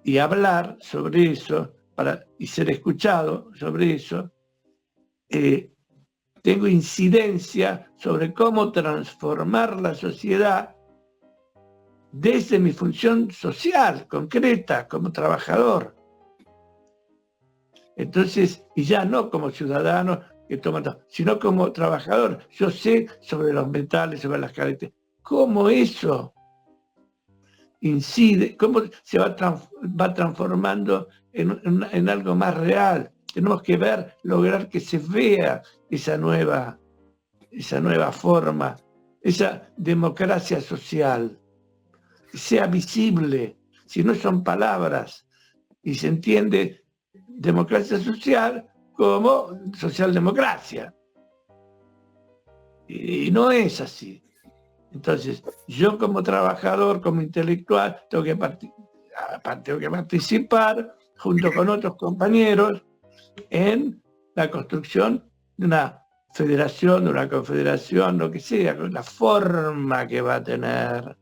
y hablar sobre eso y ser escuchado sobre eso, tengo incidencia sobre cómo transformar la sociedad desde mi función social concreta como trabajador. Entonces, y ya no como ciudadano que toma, sino como trabajador. Yo sé sobre los metales, sobre las características, cómo eso incide, cómo se va transformando en algo más real. Tenemos que lograr que se vea esa nueva forma, esa democracia social, que sea visible, si no son palabras, y se entiende democracia social como socialdemocracia. Y no es así. Entonces, yo como trabajador, como intelectual, tengo que participar junto con otros compañeros en la construcción de una federación, de una confederación, lo que sea, con la forma que va a tener,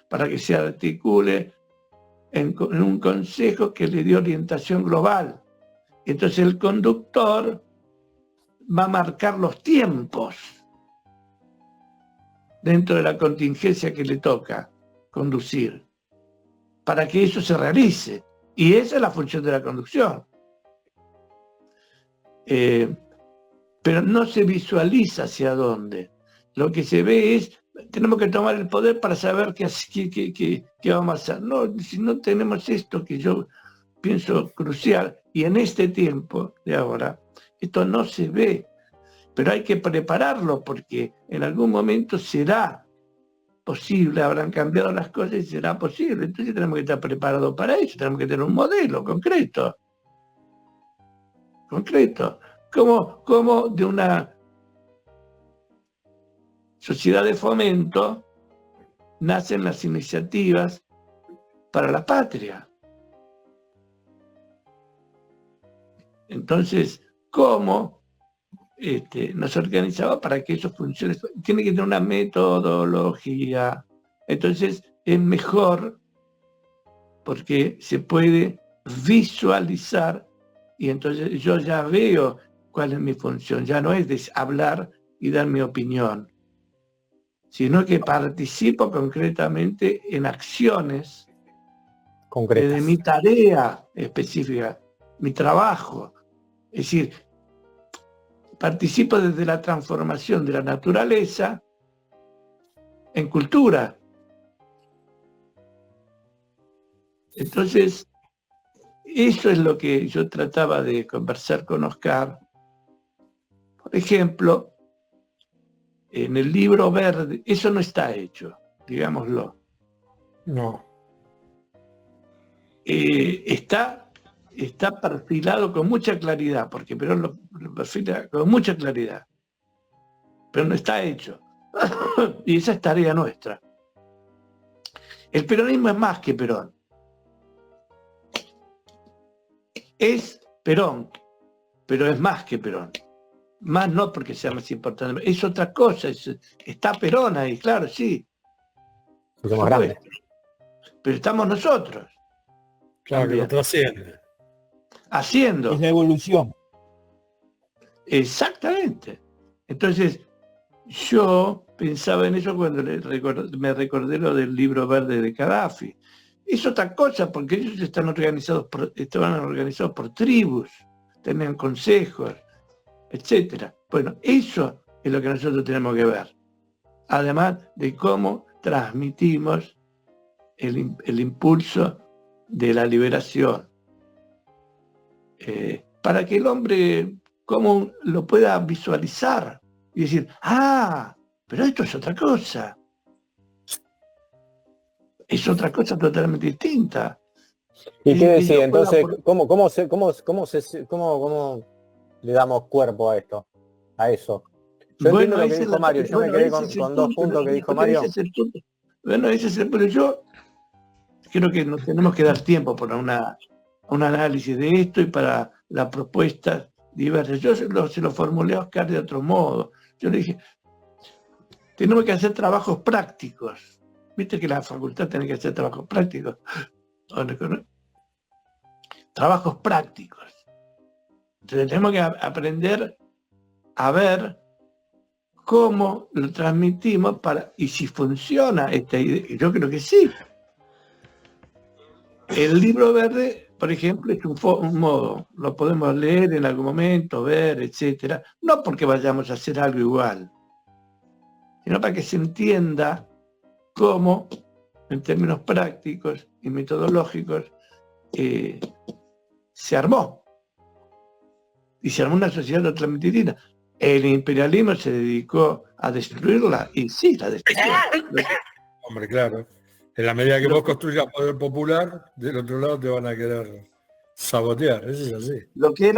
para que se articule en un consejo que le dé orientación global. Entonces el conductor va a marcar los tiempos dentro de la contingencia que le toca conducir, para que eso se realice. Y esa es la función de la conducción. Pero no se visualiza hacia dónde. Lo que se ve es, tenemos que tomar el poder para saber qué vamos a hacer. No, si no tenemos esto que yo pienso crucial, y en este tiempo de ahora, esto no se ve, pero hay que prepararlo, porque en algún momento será posible, habrán cambiado las cosas y será posible. Entonces tenemos que estar preparados para eso, tenemos que tener un modelo concreto. Como de una sociedad de fomento nacen las iniciativas para la patria. Entonces, ¿cómo nos organizaba para que eso funcione? Tiene que tener una metodología. Entonces, es mejor porque se puede visualizar, y entonces yo ya veo cuál es mi función. Ya no es de hablar y dar mi opinión, sino que participo concretamente en acciones de mi tarea específica, mi trabajo. Es decir, participo desde la transformación de la naturaleza en cultura. Entonces, eso es lo que yo trataba de conversar con Oscar. Por ejemplo, en el libro verde, eso no está hecho, digámoslo. No. Está perfilado con mucha claridad, porque Perón lo perfila con mucha claridad, pero no está hecho. Y esa es tarea nuestra. El peronismo es más que Perón. Es Perón, pero es más que Perón. Más no porque sea más importante, es otra cosa. Está Perón ahí, claro, sí. Más grande. Pero estamos nosotros. Claro, que lo trasciende. Haciendo. Es la evolución. Exactamente. Entonces, yo pensaba en eso cuando me recordé lo del libro verde de Gaddafi. Es otra cosa, porque ellos estaban organizados por tribus, tenían consejos, etcétera. Bueno, eso es lo que nosotros tenemos que ver. Además de cómo transmitimos el impulso de la liberación. Para que el hombre cómo lo pueda visualizar y decir, ah, pero esto es otra cosa. Es otra cosa totalmente distinta. ¿Y qué decía? yo Entonces, pueda ¿cómo le damos cuerpo a esto? A eso. Yo entiendo lo que ese es dijo Mario, yo me quedé ese es el con dos puntos que dijo ese Mario. es el punto. Bueno, pero yo creo que nos tenemos que dar tiempo para un análisis de esto y para las propuestas diversas. Yo se lo formulé a Oscar de otro modo. Yo le dije, tenemos que hacer trabajos prácticos. Viste que la facultad tiene que hacer trabajos prácticos. Trabajos prácticos. Entonces tenemos que aprender a ver cómo lo transmitimos y si funciona esta idea. Yo creo que sí. El libro verde, por ejemplo, es un modo. Lo podemos leer en algún momento, ver, etcétera. No porque vayamos a hacer algo igual, sino para que se entienda cómo, en términos prácticos y metodológicos, se armó. Y se armó una sociedad totalmente distinta. El imperialismo se dedicó a destruirla, y sí, la destruyó. Hombre, claro. En la medida que vos construyas poder popular, del otro lado te van a querer sabotear, eso es así. Lo que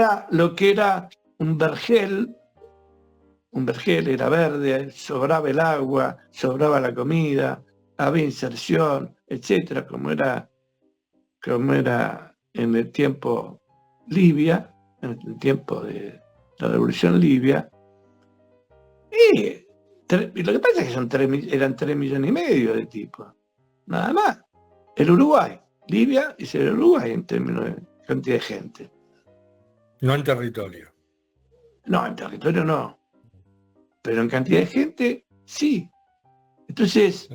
era un vergel era verde, sobraba el agua, sobraba la comida, había inserción, etcétera, como era en el tiempo Libia, en el tiempo de la revolución libia. Y lo que pasa es que eran 3,5 millones de tipos, nada más. El Uruguay, Libia es el Uruguay en términos de cantidad de gente. No en territorio. No, en territorio no. Pero en cantidad de gente, sí. Entonces,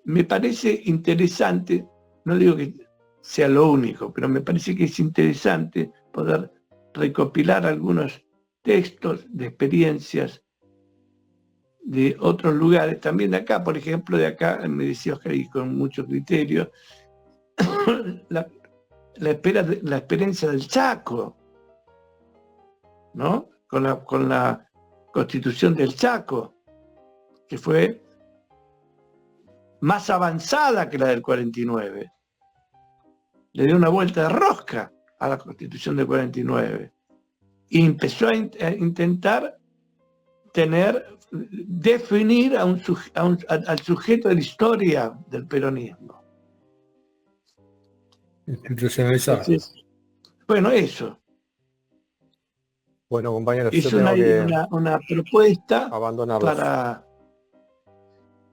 me parece interesante, no digo que sea lo único, pero me parece que es interesante poder recopilar algunos textos de experiencias de otros lugares, también de acá, por ejemplo, de acá, me decía Oscar, y con mucho criterio, la experiencia del Chaco, ¿no? Con la Constitución del Chaco, que fue más avanzada que la del 49. Le dio una vuelta de rosca a la Constitución del 49 y empezó a intentar definir al sujeto de la historia del peronismo. Institucionalizado. Entonces, bueno, eso. Bueno, compañeros, Es yo tengo que una propuesta abandonarlos.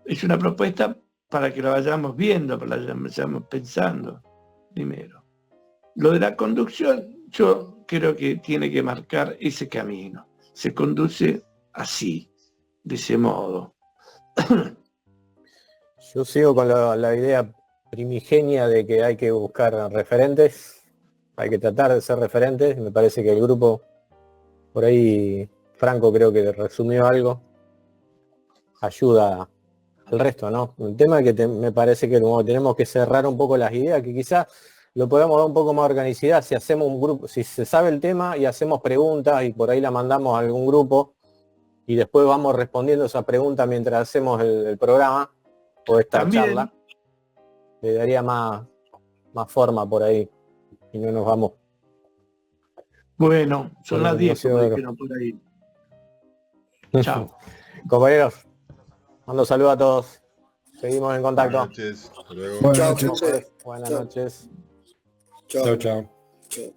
es una propuesta para que la vayamos viendo, para que la vayamos pensando primero. Lo de la conducción, yo creo que tiene que marcar ese camino. Se conduce así, de ese modo. Yo sigo con la idea primigenia de que hay que buscar referentes, hay que tratar de ser referentes. Me parece que el grupo, por ahí Franco creo que resumió algo, ayuda al resto, ¿no? El tema es que me parece que como tenemos que cerrar un poco las ideas, que quizás lo podamos dar un poco más de organicidad si hacemos un grupo, si se sabe el tema y hacemos preguntas y por ahí la mandamos a algún grupo y después vamos respondiendo esa pregunta mientras hacemos el programa o esta También, charla, le daría más forma por ahí y no nos vamos. bueno, son las 10, como Bueno, dijeron por ahí. Chao. Compañeros, mando saludos a todos. Seguimos en contacto. Buenas noches. Hasta luego. Buenas Chao, noches. gente. Buenas Chao. noches. Chao. Chao, chao.